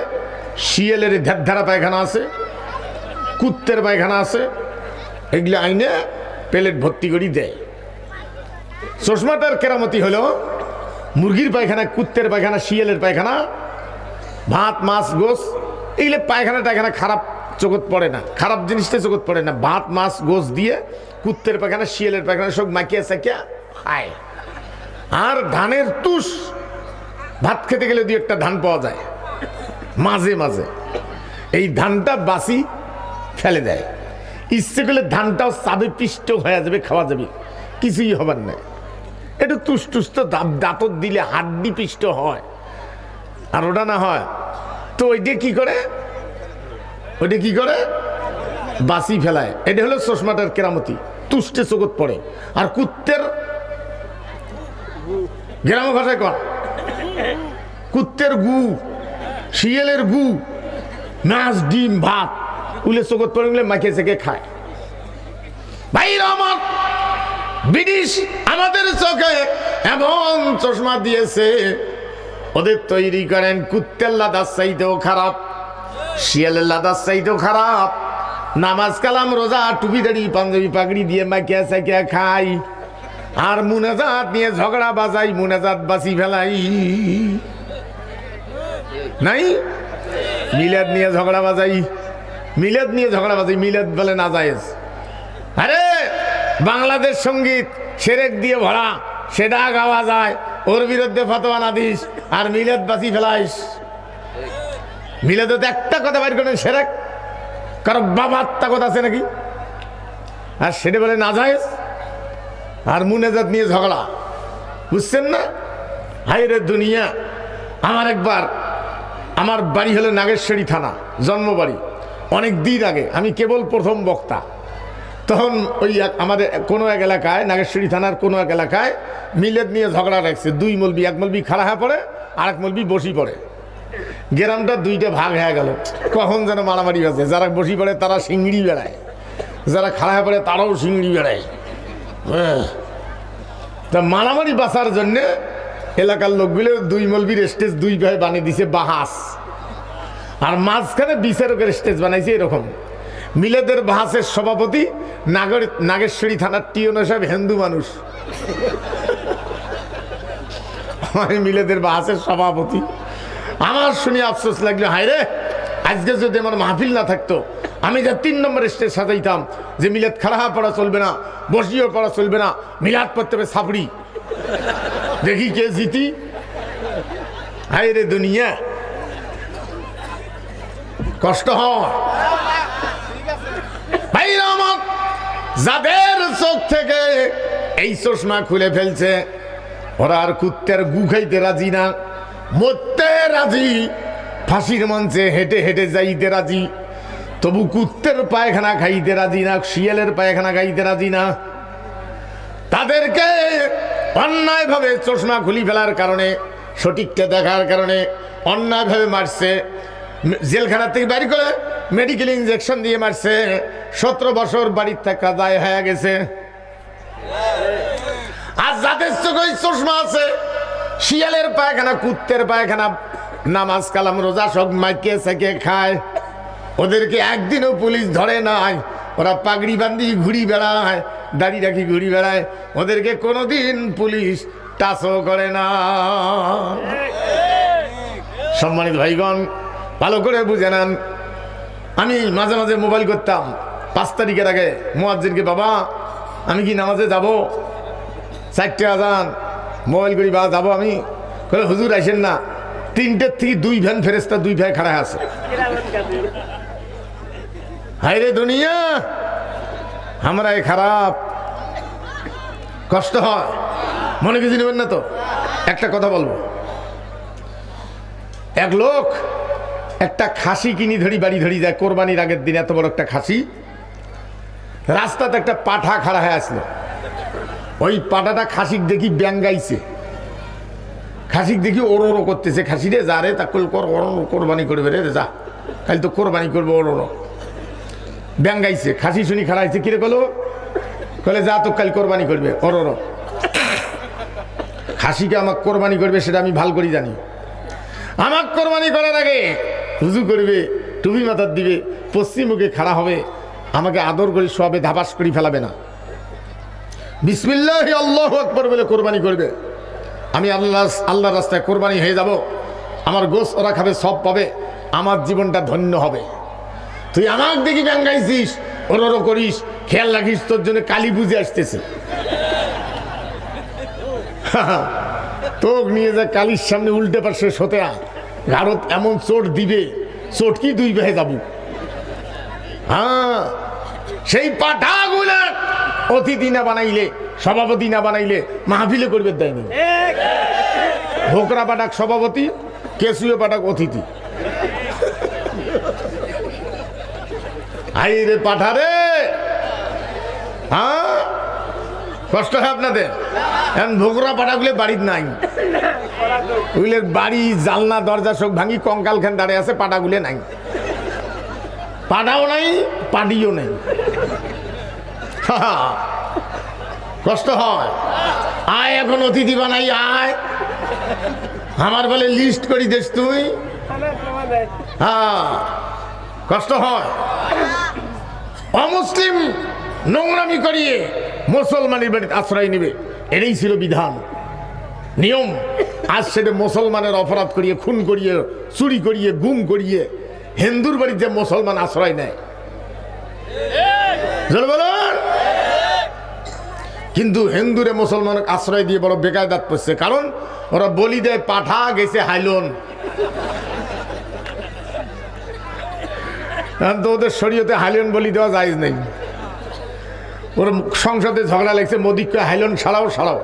শিয়ালের ধ্যারা পায়খানা আছে, কুত্তের পায়খানা আছে, এগুলো আইনে প্লেট ভর্তি করে দেয়। চশমাটার কেরামতি হলো মুরগির পায়খানা, কুত্তের পায়খানা, শিয়ালের পায়খানা, ভাত মাছ গোস, এইগুলো পায়খানা টায়খানা খারাপ চোখত পড়ে না, খারাপ জিনিসটা চোখত পড়ে না। ভাত মাছ গোস দিয়ে কুত্তের পায়খানা শিয়ালের পায়খানা সব মাখিয়া চাকিয়া খায়। আর ধানের তুষ, ভাত খেতে গেলে দুই একটা ধান পাওয়া যায় মাঝে মাঝে, এই ধানটা বাসি ফেলে দেয়। ইচ্ছে করলে ধানটাও চাবে পিষ্ট হয়ে যাবে, খাওয়া যাবে, কিছুই হবার নাই। একটু তুষ টুস তো দাঁতর দিলে হাড্ডি পিষ্ট হয়, আর ওটা না হয় তো ওইটা কি করে, ওইটা কি করে বাসি ফেলায়। এটা হলো চশমাটার কেরামতি, তুষ্টে চোখত পড়ে। আর কুত্তের গ্রাম ভাষায় কর, কুত্তের গু, শিয়ালের গু, মাছ ডিম ভাত উলে চোখত পড়ে গেলে মাখিয়ে চেকে খায়। ভাই আমার ব্রিটিশ আমাদের চোখে এমন চশমা দিয়েছে, ওদের তৈরি করেন কুত্তের লাদার চাইতেও খারাপ, শিয়ালের লাদার চাইতেও খারাপ। নামাজ কালাম রোজা টুপি দাড়ি পাঞ্জাবি পাগড়ি দিয়ে মাখিয়া চাকিয়া খাই, আর মুনাজাত নিয়ে ঝগড়া বাজাই, মুনাজাত বাসি ফেলাই। নাই মিলাদ নিয়ে ঝগড়া বাজাই, মিলাদ নিয়ে ঝগড়া বাজাই, মিলাদ বলে না জায়েজ। আরে বাংলাদেশ সঙ্গীত সেরেক দিয়ে ভরা, সেটা গাওয়া যায়, ওর বিরুদ্ধে ফতোয়া না দিস, আর মিলাদ বাসি ফেলাইস। মিলাদে তো একটা কথা বাইর করেন সেরেক, কারো বাবার তা কথা আছে নাকি, আর সেটা বলে না জায়েজ। আর মুনাজাত নিয়ে ঝগড়া, বুঝছেন না? হায় রে দুনিয়া। আমার একবার, আমার বাড়ি হলো নাগেশ্বরী থানা, জন্মবাড়ি। অনেক দিন আগে আমি কেবল প্রথম বক্তা, তখন ওই আমাদের কোনো এক এলাকায়, নাগেশ্বরী থানার কোনো এক এলাকায় মিলাদ নিয়ে ঝগড়া রাখছে। দুই মলবি, এক মলবি খাড়া হয়ে পড়ে, আর এক মলবি বসি পড়ে। গ্রামটা দুইটা ভাগ হয়ে গেল, কখন যেন মারামারি আছে। যারা বসি পড়ে তারা সিংড়ি বেড়ায়, যারা খাড়া হয়ে পড়ে তারাও সিংড়ি বেড়ায়। তা মারামারি বাঁচার জন্যে এলাকার লোকগুলো দুই মলবির স্টেজ দুই ভাই বানিয়ে দিছে বাহাস, আর মাঝখানে বিচারকের স্টেজ বানাইছে এরকম। মিলাদের বাহাসের সভাপতি নাগেশ্বরী থানার টিওনো সাহেব হিন্দু মানুষ, মিলাদের বাহাসের সভাপতি। আমার শুনে আফসোস লাগলো, হায় রে, আজকে যদি আমার মাহফিল না থাকতো, আমি যা 3 নম্বর স্টেজ সাজাইতাম যে মিলাদ খাড়া পড়া চলবে না, বসিও পড়া চলবে না, মিলাদ পড়তে হবে সাপড়ি, দেখি কে জিতি। হায় রে দুনিয়া, কষ্ট হয় ভাই আমার। যাদের চোখ থেকে এই চশমা খুলে ফেলছে, ওরা আর কুত্তের গু খাইতে রাজি না, মরতে রাজি, ফাঁসির মঞ্চে হেঁটে হেঁটে যাইতে রাজি, তবু কুত্তের পায়খানা খাইতে রাজি না, শিয়ালের পায়খানা খাইতে রাজি না। তাদেরকে অন্যায়ভাবে চশমা খুলি ফেলার কারণে, সঠিকটা দেখার কারণে অন্যায়ভাবে মারছে, জেলখানা থেকে বাড়ি করে মেডিকেল ইঞ্জেকশন দিয়ে মারছে। 17 বছর বাড়ির থাকা দায় হয়ে গেছে। আর যাদের চোখে চশমা আছে, শিয়ালের পায়খানা, কুত্তের পায়খানা, নামাজ কালাম রোজা সব মাইকে সেকে খায়, ওদেরকে একদিনও পুলিশ ধরে নাই। ওরা পাগড়ি বান্ধি ঘুরি বেড়ায়, দাড়ি রাখি ঘুরি বেড়ায়, ওদেরকে কোনোদিন পুলিশ টাচও করে না। সম্মানিত ভাইগণ, ভালো করে বুঝে নেন। আমি মাঝে মাঝে মোবাইল করতাম 5 তারিখের আগে মুয়াজ্জিনকে, বাবা আমি কি নামাজে যাব, 4টে আজান, মোবাইল করি বা যাবো আমি, বলে হুজুর আইসেন না, 3টের থেকে 2 ভ্যান ফেরেস্তা 2 ভাই খাড়া আছে। হায় রে দুনিয়া, আমরা এই খারাপ, কষ্ট হয়, মনে কিছু নেবেন না তো। একটা কথা বলবো, এক লোক একটা খাসি কিনি ধরি বাড়ি ধরি যায়, কোরবানির আগের দিন এত বড় একটা খাসি, রাস্তাতে একটা পাঠা খাড়া হয়ে আসলো। ওই পাঠাটা খাসিক দেখি ব্যাঙ্গাইছে, খাসিক দেখি ওর ওরো করতেছে, খাসি রে যা রে তা কোরবানি করবে রে, যা কাল তো কোরবানি করবো, ওর ওরো ব্যাঙ্গাইছে। খাসি শুনি খাড়াইছে, কিরে বলো, কলে যা তো কাল কোরবানি করবে, ওর ওরো। খাসিকে আমাকে কোরবানি করবে সেটা আমি ভাল করি জানি। আমার কোরবানি করার আগে হুজু করবে, টুপি মাথার দিবে, পশ্চিম মুখে খাড়া হবে, আমাকে আদর করে সবে ধাপাস করে ফেলাবে না। বিসমিল্লাহ আল্লাহু আকবার বলে কোরবানি করবে। আমি আল্লাহর রাস্তায় কোরবানি হয়ে যাব, আমার গোশত ওরা খাবে, সব পাবে, আমার জীবনটা ধন্য হবে। তুই আমার দেখি ব্যাঙ্গাইছিস, ওরও করিস, খেয়াল রাখিস, তোর জন্য কালী পুজো আসতেছে। তোক নিয়ে যা কালীর সামনে উল্টে পাশে সতে গারত এমন চোট দিবে, চোট কি দুই ভাই যাবো। হ্যাঁ, সেই পাঠাগুলা অতিথি না বানাইলে, সভাপতি না বানাইলে মাহফিলে করবে দেয়নি। ভোকরা পাঠাক সভাপতি, কেসুয়ে পাঠাক অতিথি। আই রে পাঠারে, হ্যাঁ কষ্ট হয় আপনাদের। এখন ভোকরা পাঠাগুলো বাড়ির নাই, ওইগুলোর বাড়ি জালনা দরজা সব ভাঙি কঙ্কাল খান দাঁড়িয়ে আছে, পাঠাগুলো নাই, পাঠাও নাই, পাডিও নেই। কষ্ট হয়। আয় এখন অতিথি বানাই, আয় আমার বলে লিস্ট করি দেশ তুই। হ্যাঁ, কষ্ট হয়। অমুসলিম নোংরামি করিয়ে মুসলমানের বাড়িতে আশ্রয় নেবে, এটাই ছিল বিধান, নিয়ম। আজ সেটা মুসলমানের অপরাধ করিয়ে, খুন করিয়ে, চুরি করিয়ে, গুম করিয়ে হিন্দুর বাড়িতে মুসলমান আশ্রয় নেয়। কিন্তু হিন্দুরে মুসলমান আশ্রয় দিয়ে বড় বেকায়দাত পড়ছে, কারণ ওরা বলি দেয় পাঠা গেছে হাইলন। তো ওদের শরীয়তে হাইলন বলি দেওয়া জায়েজ নেই। ওর সংসদে ঝগড়া লাগছে, মোদিকে হাইলন ছাড়াও ছাড়াও।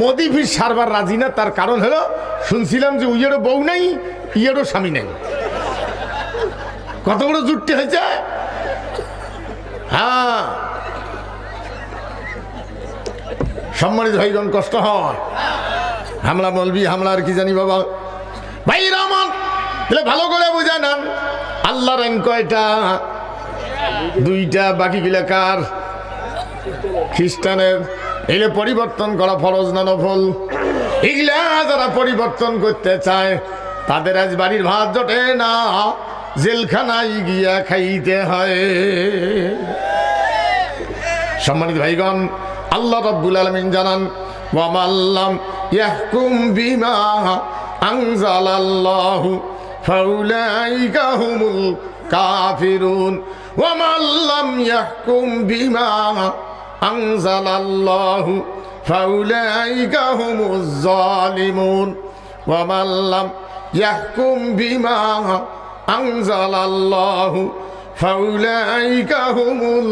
মোদি ফির সারবার রাজি না, তার কারণ হলো শুনছিলাম যে উইয়েরও বউ নাই, ইয়েরও স্বামী নেই। কত বড় জুটটি হয়েছে। হ্যাঁ, সম্মানিত ভাইগণ, কষ্ট হয়। হামলা বলবি, হামলার কি জানি বাবা। ভাই রহমান ভালো করে বুঝা নেন, আল্লাহর আইন কয়টা? দুইটা, বাকিগুলা কার? খ্রিস্টানের। এগুলো পরিবর্তন করা ফরজ না নফল? এগুলা যারা পরিবর্তন করতে চায় তাদের আজ বাড়ির ভাত জোটে না, জেলখানায় গিয়া খাইতে হয়। সম্মানিত ভাইগণ, আল্লাহ রাব্বুল আলামিন জানান, ওয়া মাল্লাম ইয়াহকুম বিমা আনজালাল্লাহু ফাউলাইকা হুমুল কাফিরুন ওয়া মাল্লাম ইয়াহকুম বিমা আনজালাল্লাহু ফাউলাইকা হুমুজ জালিমুন ওয়া মাল্লাম ইয়াহকুম বিমা আনজালাল্লাহু ফাউলাইকা হুমুল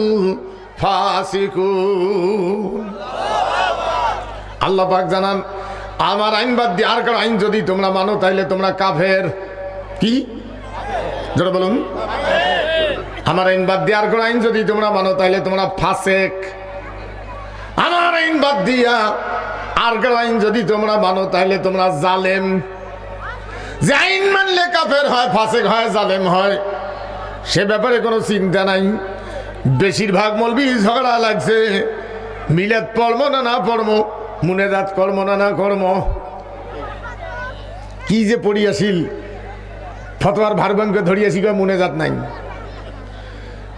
ফাসিকুন। আল্লাহ পাক জানান, আমার আইন বাদ দিয়ে আর কারো আইন যদি তোমরা মানো তাইলে তোমরা কাফের। কি যেটা বলুন? আমার আইন বাদ দিয়ে আর কারো আইন যদি তোমরা মানো তাইলে তোমরা ফাসেক। আমার আইন বাদ দিয়া আর কারো আইন যদি তোমরা মানো তাইলে তোমরা জালেম। যে আইন মানলে কাফের হয়, ফাসেক হয়, জালেম হয়, সে ব্যাপারে কোনো চিন্তা নাই। বেশিরভাগ মৌলবি ঝগড়া লাগছে, মিলাদ পড়বো না না পড়বো, মুনেজাত কর্ম না না কর্ম। কি যে পড়িয়াছিল, ফতোয়ার ভারবাঙ্কে ধরিয়াছি, মুনেজাত নাই।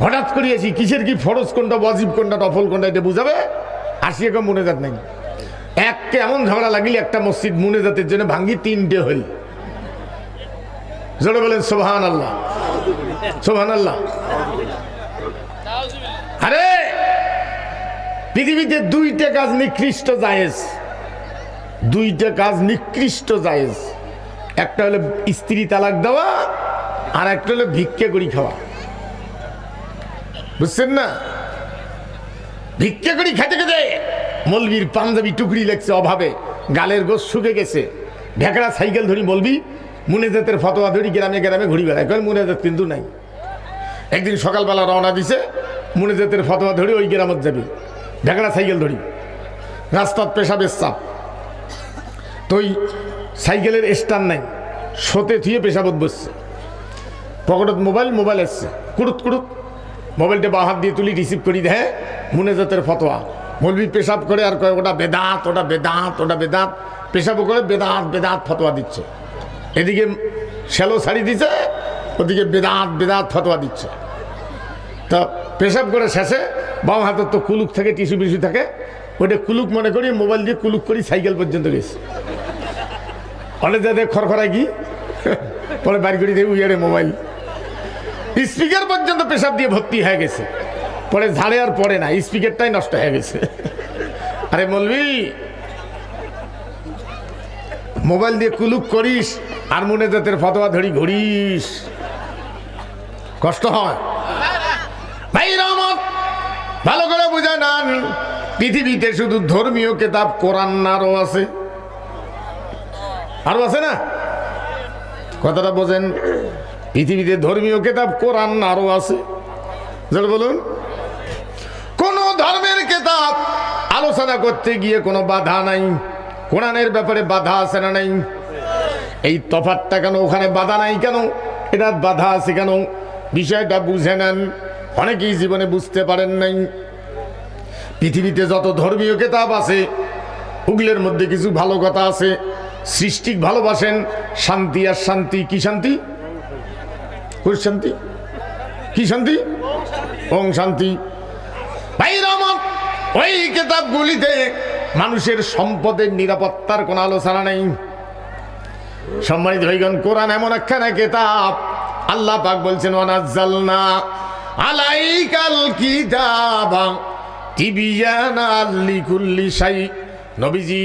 হঠাৎ করিয়াছি কিসের কি ফরজ কোনটা, ওয়াজিব কোনটা, নফল কোনটা, এটা বুঝাবে, আসিয়ে মুনেজাত নাই। এককে এমন ঝগড়া লাগিল, একটা মসজিদ মুনেজাতের জন্য ভাঙ্গি 3টে হইল। জোরে বলেন সুবহানাল্লাহ, সুবহানাল্লাহ। আরে পৃথিবীতে 2টা কাজ নিকৃষ্ট জায়েজ, 2টা কাজ নিকৃষ্ট জায়েজ। একটা হলো স্ত্রী তালাক দেওয়া, আর একটা হলো ভিক্ষা করি খাওয়া। বুঝছেন না? ভিক্ষা করি খেতে খেতে মলবির পাঞ্জাবি টুকরি লাগছে অভাবে, গালের গোশ শুকে গেছে, ঢেকড়া সাইকেল ধরি বলবি মুনেজাতের ফতোয়া ধরি গ্রামে গ্রামে ঘুরি বেড়ায়, কারণ মুনেজাত কিন্তু নাই। একদিন সকালবেলা রওনা দিছে, মুনেজাতের ফতোয়া ধরি ওই গ্রামত যাবি, ঢেকড়া সাইকেল ধরি, রাস্তার পেশাবের চাপ, তো ওই সাইকেলের স্ট্যান্ড নাই, শোতে থুয়ে পেশাবত বসছে, পকেটত মোবাইল এসছে, কুড়ুত কুড়ুত মোবাইলটা বা হাত দিয়ে তুলি, রিসিভ করি, দেয় মুনেজাতের ফতোয়া। মৌলবি পেশাব করে আর কয় ওটা বেদাত, ওটা বেদাত, ওটা বেদাত, পেশাবও করে বেদাত বেদাত ফতোয়া দিচ্ছে। এদিকে শ্যালো ছাড়ি দিচ্ছে, ওদিকে বেদাত বেদাত ফতোয়া দিচ্ছে। তা পেশাব করে শেষে বাম হাতের তো কুলুক থাকে, টিস্যু পিসু থাকে, ওইটা কুলুক মনে করি মোবাইল দিয়ে কুলুক করি সাইকেল পর্যন্ত গেছে। অনেক যাদের খড়খড়ায় কি পরে বাড়ি করি দিয়ে উইয়ারে মোবাইল স্পিকার পর্যন্ত পেশাব দিয়ে ভর্তি হয়ে গেছে। পরে ঝাড়ে আর পড়ে না, স্পিকারটাই নষ্ট হয়ে গেছে। আরে মৌলভী, মোবাইল দিয়ে কুলুক করিস আর মনে জাতের ফতোয়া ধরি ঘুরিস, কষ্ট হয়। ভাই রহমত, ভালো করে বুঝা নেন, পৃথিবীতে শুধু ধর্মীয় কিতাব কোরআন আরো আছে, আরো আছে না? কথাটা বোঝেন, পৃথিবীতে ধর্মীয় কিতাব কোরআন আরো আছে। বলুন, কোন ধর্মের কিতাব আলোচনা করতে গিয়ে কোনো বাধা নাই, কোরআনের ব্যাপারে বাধা আছে না নাই? এই তফাৎটা কেন? ওখানে বাধা নাই কেন, এটা বাধা আছে কেন? বিষয়টা বুঝে নেন। অনেকেই জীবনে বুঝতে পারেন নাই। পৃথিবীতে যত ধর্মীয় কিতাব আছে ওগুলোর মধ্যে কিছু ভালো কথা আছে। সৃষ্টিক ভালোবাসেন, শান্তি আর শান্তি। কি শান্তি? শান্তি কি শান্তি? ওং শান্তি। ভাই রহমত, ওই কিতাবগুলিতে মানুষের সম্পদের নিরাপত্তার কোনো আলোচনা নেই। সম্মানিত ভাইগণ, কোরআন এমন একখানা কিতাব, আল্লাহ পাক বলছেন ওয়ানাজ্জালনা আলাইকাল কিতাবা তিবিয়ানাল লিকুল্লি শাই। নবীজি,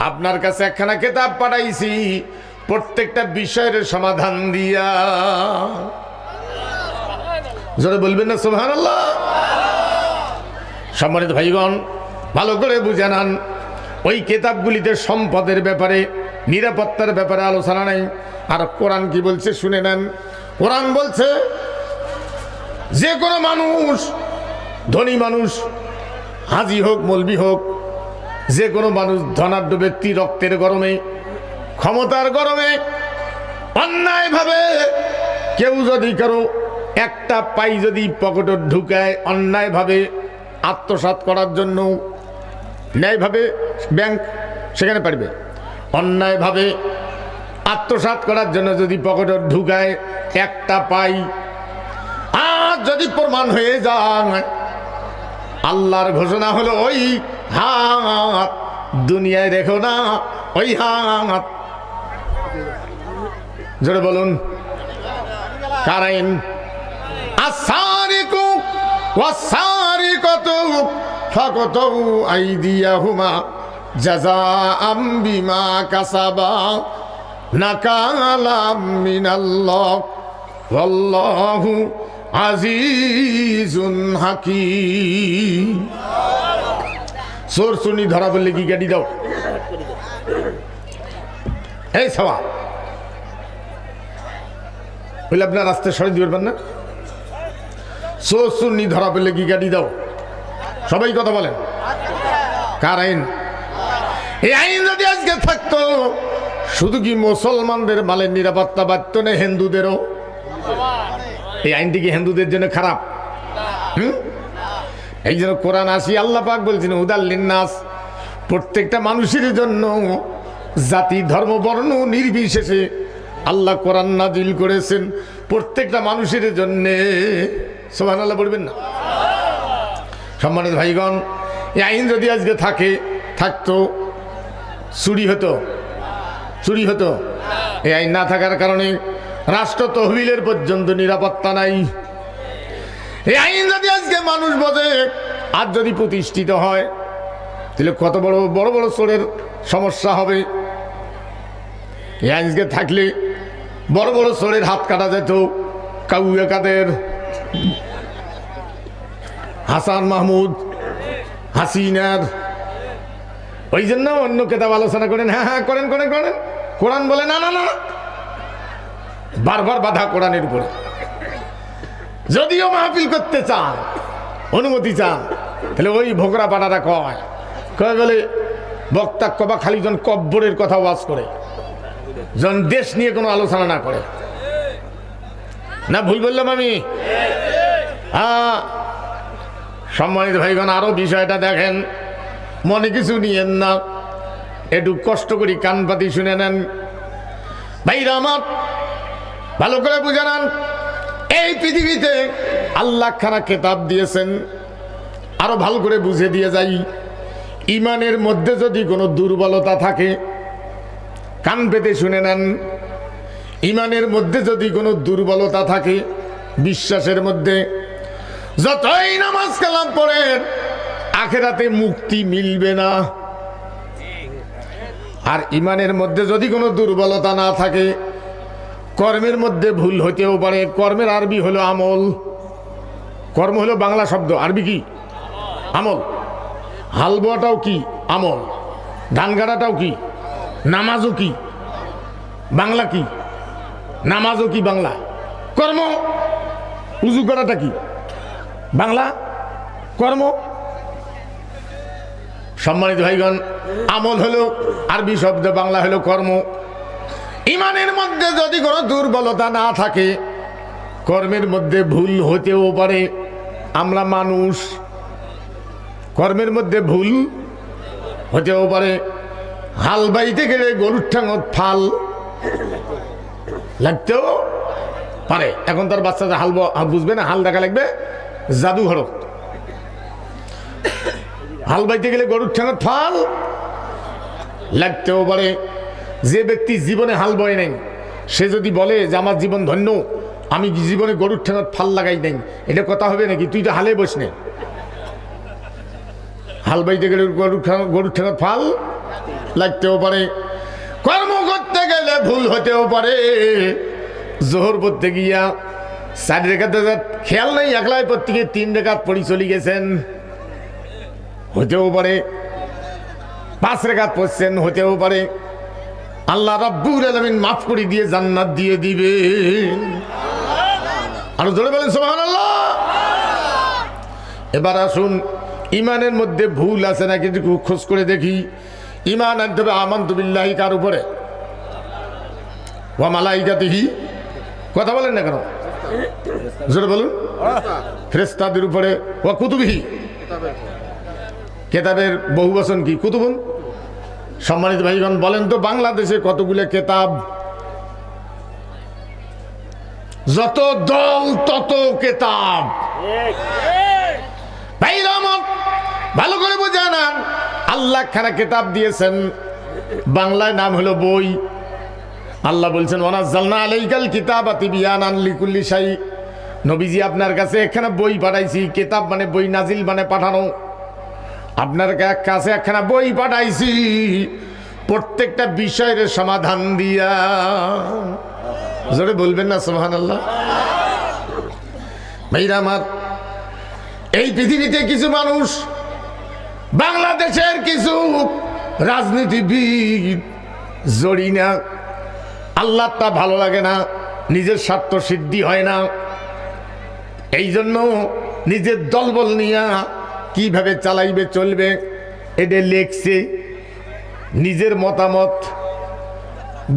আপনার কাছে একখানা কিতাব পাঠাইছি প্রত্যেকটা বিষয়ের সমাধান দিয়া। জোরে বলবেন না সুবহানাল্লাহ? সম্মানিত ভাইগণ, ভালো করে বুঝে নেন, ওই কিতাবগুলিতে সম্পদের ব্যাপারে, নিরাপত্তার ব্যাপারে আলোচনা নেই। আর কোরআন কি বলছে শুনে নেন। কোরআন বলছে যে কোনো মানুষ, ধনী মানুষ, হাজি হোক মৌলবি হোক, যে কোনো মানুষ, ধনাঢ্য ব্যক্তি, রক্তের গরমে, ক্ষমতার গরমে অন্যায়ভাবে কেউ যদি কারো একটা পাই যদি পকেটে ঢুকায় অন্যায়ভাবে আত্মসাৎ করার জন্য, ন্যায়ভাবে ব্যাংক সেখানে পারবে, অন্যায়ভাবে আত্মসাৎ করার জন্য যদি পকেটে ঢুকায় একটা পাই, আর যদি প্রমাণ হয়ে যায়, আল্লাহর ঘোষণা হলো ওই হাত দুনিয়ায় রেখো না, ওই হাত। জোরে বলুন, কারাইন আসারিকু ওয়াসারিকাতু ফাকাতু আইদিয়াহুমা জাযাআম বিমা কাসাবা নাকালাম মিনাল্লাহ ওয়াল্লাহু আজিজুন হাকীম। চোর চুনি ধরা বললে কি গাড়ি দাও? এই সওয়া বলে আপনার রাস্তায় সরে দিবেন না। চোর চুনি ধরা বললে কি গাড়ি দাও? সবাই কথা বলেন। কার আইন? এই আইন যদি আজকে থাকতো, শুধু কি মুসলমানদের মালের নিরাপত্তা বাড়তো না হিন্দুদেরও? এই আইনটি কি হিন্দুদের জন্য খারাপ? এই জন্য কোরআন আসি, আল্লাহ পাক বলছেন হুদাল নাস, প্রত্যেকটা মানুষের জন্য, জাতি ধর্ম বর্ণ নির্বিশেষে আল্লাহ কোরআন নাজিল করেছেন প্রত্যেকটা মানুষের জন্য। সুবহানাল্লাহ বলবেন না? সম্মানিত ভাইগণ, এই আইন যদি আজকে থাকতো, চুরি হতো, চুরি হতো। এই আইন না থাকার কারণে রাষ্ট্র তহবিলের পর্যন্ত নিরাপত্তা নাই। এই আইন যদি আজকে মানুষ বোঝে আর যদি প্রতিষ্ঠিত হয়, তাহলে কত বড় বড় বড় চোরের সমস্যা হবে। এই আইন আজকে থাকলে বড় বড় চোরের হাত কাটা যেত। কাউয়া কাদের, হাসান মাহমুদ, হাসিনার। ওই জন্য অন্য কিতাব আলোচনা করেন, হ্যাঁ হ্যাঁ করেন করেন করেন, কোরআন বলে না না না, বারবার বাধা কোরআনের উপরে। যদিও মাহফিল করতে চান, অনুমতি চান, তাহলে ওই ভোগরা পাটাটা কয় বলে বক্তা কবা খালি জন কব্বরের কথা ওয়াজ করে, জন দেশ নিয়ে কোনো আলোচনা না করে। না ভুল বললাম আমি? হ্যাঁ। সম্মানিত ভাইগণ, আরো বিষয়টা দেখেন, মনে কিছু নিয়েন না, একটু কষ্ট করি কান পাতি শুনে নেন। ভাইরা আমার, ভালো করে বুঝে নেন, এই পৃথিবীতে আল্লাহ খানা কিতাব দিয়েছেন। আরো ভালো করে বুঝে দিয়ে যাই, ইমানের মধ্যে যদি কোনো দুর্বলতা থাকে, কান পেতে শুনে নেন, ইমানের মধ্যে যদি কোনো দুর্বলতা থাকে, বিশ্বাসের মধ্যে যতই নামাজ কালাম পড়েন আখেরাতে মুক্তি মিলবে না। আর ইমানের মধ্যে যদি কোনো দুর্বলতা না থাকে, কর্মের মধ্যে ভুল হতেও পারে। কর্মের আরবি হলো আমল, কর্ম হলো বাংলা শব্দ, আরবি কি আমল। হাল বোয়াটাও কি আমল, ধান কাটাটাও কি, নামাজও কি বাংলা, কি নামাজও কি বাংলা, কর্ম। উজু করাটা কি বাংলা, কর্ম। সম্মানিত ভাইগণ, আমল হলো আরবি শব্দ, বাংলা হলো কর্ম। ইমানের মধ্যে যদি কোনো দুর্বলতা না থাকে, কর্মের মধ্যে ভুল হতেও পারে। আমরা মানুষ, কর্মের মধ্যে ভুল হতেও পারে। হাল বাইতে গেলে গরুর ঠ্যাঙত ফাল লাগতেও পারে। এখন তার বাচ্চাদের হাল বুঝবে না, হাল দেখা লাগবে জাদুঘর। হাল বাইতে গেলে গরুর ঠ্যাঙত ফাল লাগতেও পারে। যে ব্যক্তি জীবনে হাল বয় নাই, সে যদি বলে যে আমার জীবন ধন্য, আমি জীবনে গরুর ঠ্যাঙত ফাল লাগাই নাই, এটা কথা হবে নাকি? তুই তো হালে বস নে। হাল বাইতে গেলে গরুর ঠ্যাঙত ফাল লাগতেও পারে। কর্ম করতে গেলে ভুল হতেও পারে। জোহর পড়তে গিয়া 4 রেখাত খেয়াল নেই, একলাই প্রত্যেকে 3 রেখাত পড়ি চলে গেছেন, হতেও পারে। 5 রেখাত পড়ছেন, হতেও পারে। আল্লাহ রাব্বুল আলামিন মাফ করে দিয়ে জান্নাত দিয়ে দিবেন। আর জোরে বলেন সুবহানাল্লাহ। এবার আসুন, ইমানের মধ্যে ভুল আছে নাকি একটু খোঁজ করে দেখি। ইমান আনতে হবে আমানতু বিল্লাহি, কার উপরে? ওয়া মালাইকাতিহি। কথা বলেন না কেন? জোরে বলুন। ফেরেশতাদের উপরে। ওয়া কুতুবিহি, কেতাবের বহুবচন কি? কুতুবুন। সম্মানিত ভাইগণ, বলেন তো বাংলাদেশে কতগুলো কেতাব? যত দল তত কেতাব। ভালো করে বুঝে নেন, আল্লাহ খানা কেতাব দিয়েছেন, বাংলায় নাম হলো বই। আল্লাহ বলছেন ওয়ানাজ্জালনা আলাইকাল কিতাবা তিবয়ানান লিকুল্লি শাই। নবীজি আপনার কাছে একখানা বই পাঠাইছি। কেতাব মানে বই, নাজিল মানে পাঠানো। আপনার কাছে একখানা বই পাঠাইছি প্রত্যেকটা বিষয়ের সমাধান দিয়া। জোরে বলবেন না সুবহানাল্লাহ। ভাইরা আমার, এই পৃথিবীতে কিছু মানুষ, বাংলাদেশের কিছু রাজনীতিবিদ জড়ি না, আল্লাহটা ভালো লাগে না, নিজের স্বার্থ সিদ্ধি হয় না, এই জন্য নিজের দলবল নিয়া কিভাবে চালাইবে চলবে এটা লেখছে। নিজের মতামত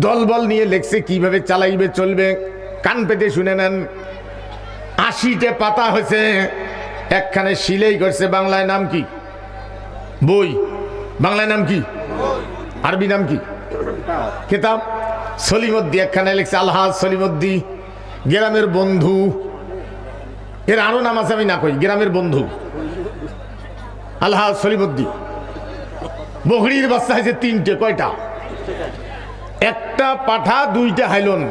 দলবল নিয়ে লেখছে, কিভাবে চালাইবে চলবে। কান পেতে শুনে নেন, 80টে পাতা হয়েছে, একখানে সিলাই করছে। বাংলায় নাম কি? বই। বাংলায় নাম কি? আরবি নাম কি? কিতাব। সলিমুদ্দি একখানে লিখছে, আলহাজ সলিমুদ্দি, গ্রামের বন্ধু। এর আরো নাম আছে, আমি না কই। গ্রামের বন্ধু আলহাজ সলিমুদ্দি। বকরির বাচ্চা হয়েছে 3টে। কয়টা? একটা পাঠা, 2টে হাইলন।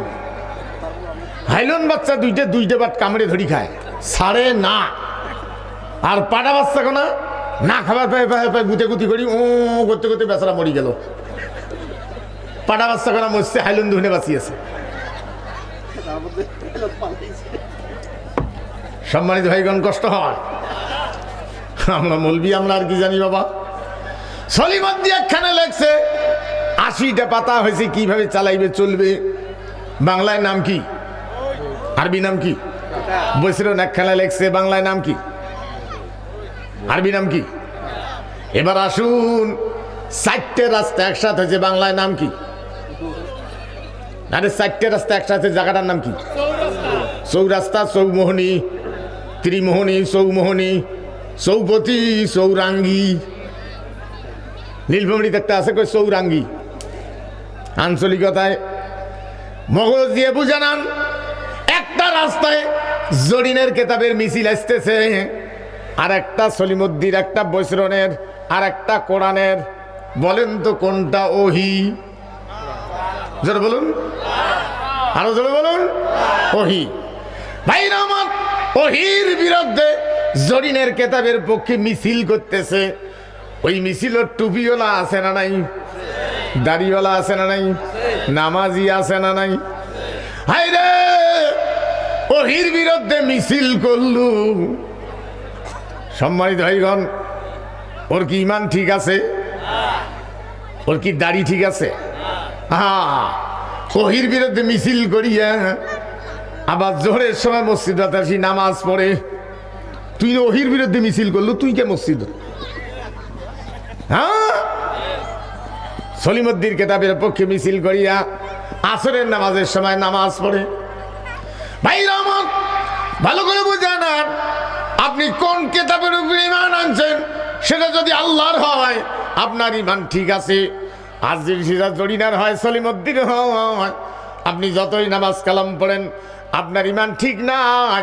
হাইলন বাচ্চা 2টে বাট কামড়ে ধরি খায়, ছাড়ে না। আর পাঠা বাচ্চা কোনা না খাবার পায়ে পায়ে পায়ে গুতে গুতি করি ও করতে করতে বেচারা মরি গেল। পাঠা বাচ্চা কোনা মরছে, হাইলন দুহনে বাঁচিয়েছে। সম্মানিত ভাইগণ, কষ্ট হয়। আমরা মলবি, আমরা আর কি জানি বাবা। সলিমুদ্দি একখানে লেখছে, 80টা পাতা হয়েছে, কিভাবে চালাইবে চলবে। বাংলায় নাম কি? আরবি নাম কি? বৈশিরন একখানে লেখছে, বাংলায় নাম কি? আরবি নাম কি? এবার আসুন, 4টে রাস্তা একসাথে হয়েছে, বাংলায় নাম কি? আরে 4টে রাস্তা একসাথে, জায়গাটার নাম কি? চৌরাস্তা, চৌমোহনী, ত্রিমোহনী, চৌমোহনী, চৌপতি, চৌরাঙ্গি। নীলফামারীতে একটা আছে কই চৌরাঙ্গি। আঞ্চলিকতায় মগজ দিয়ে বুঝে নেন, একটা রাস্তায় জরিনের কেতাবের মিছিল আসতেছে, আর একটা সলিমুদ্দির, একটা বৈশরণের, আর একটা কোরআনের। বলেন তো কোনটা ওহি? জোরে বলুন, আরো জোরে বলুন। ওহি। ভাইরা আমার, ওহির বিরুদ্ধে জরিনের কেতাবের পক্ষে মিছিল করতেছে। ওই মিছিলের টুপিওয়ালা আছে না নাই? দাড়িওয়ালা আছে না নাই? নামাজি আছে না নাই? হায়রে, ওহির বিরুদ্ধে মিছিল করলু। সম্মানিত ভাইগণ, ওর কি ইমান ঠিক আছে? ওর কি দাড়ি ঠিক আছে? ওহির বিরুদ্ধে মিছিল করিয়া আবার জোহরের সময় মসজিদ আসি নামাজ পড়ে। তুই ওহির বিরুদ্ধে মিছিল করলু, তুই কে মসজিদ? হ্যাঁ, সলিমুদ্দির কেতাবের পক্ষে মিছিল করিয়া আসরের নামাজের সময় নামাজ পড়ে। ভাইরা আমার, ভালো করে বুঝেন, আপনি কোন কেতাবের উপরে ঈমান আনছেন সেটা যদি আল্লাহর হয় আপনার ঈমান ঠিক আছে। আর যদি সেটা জরিনার হয়, সলিমুদ্দির হয়, আপনি যতই নামাজ কালাম পড়েন আপনার ঈমান ঠিক নাই,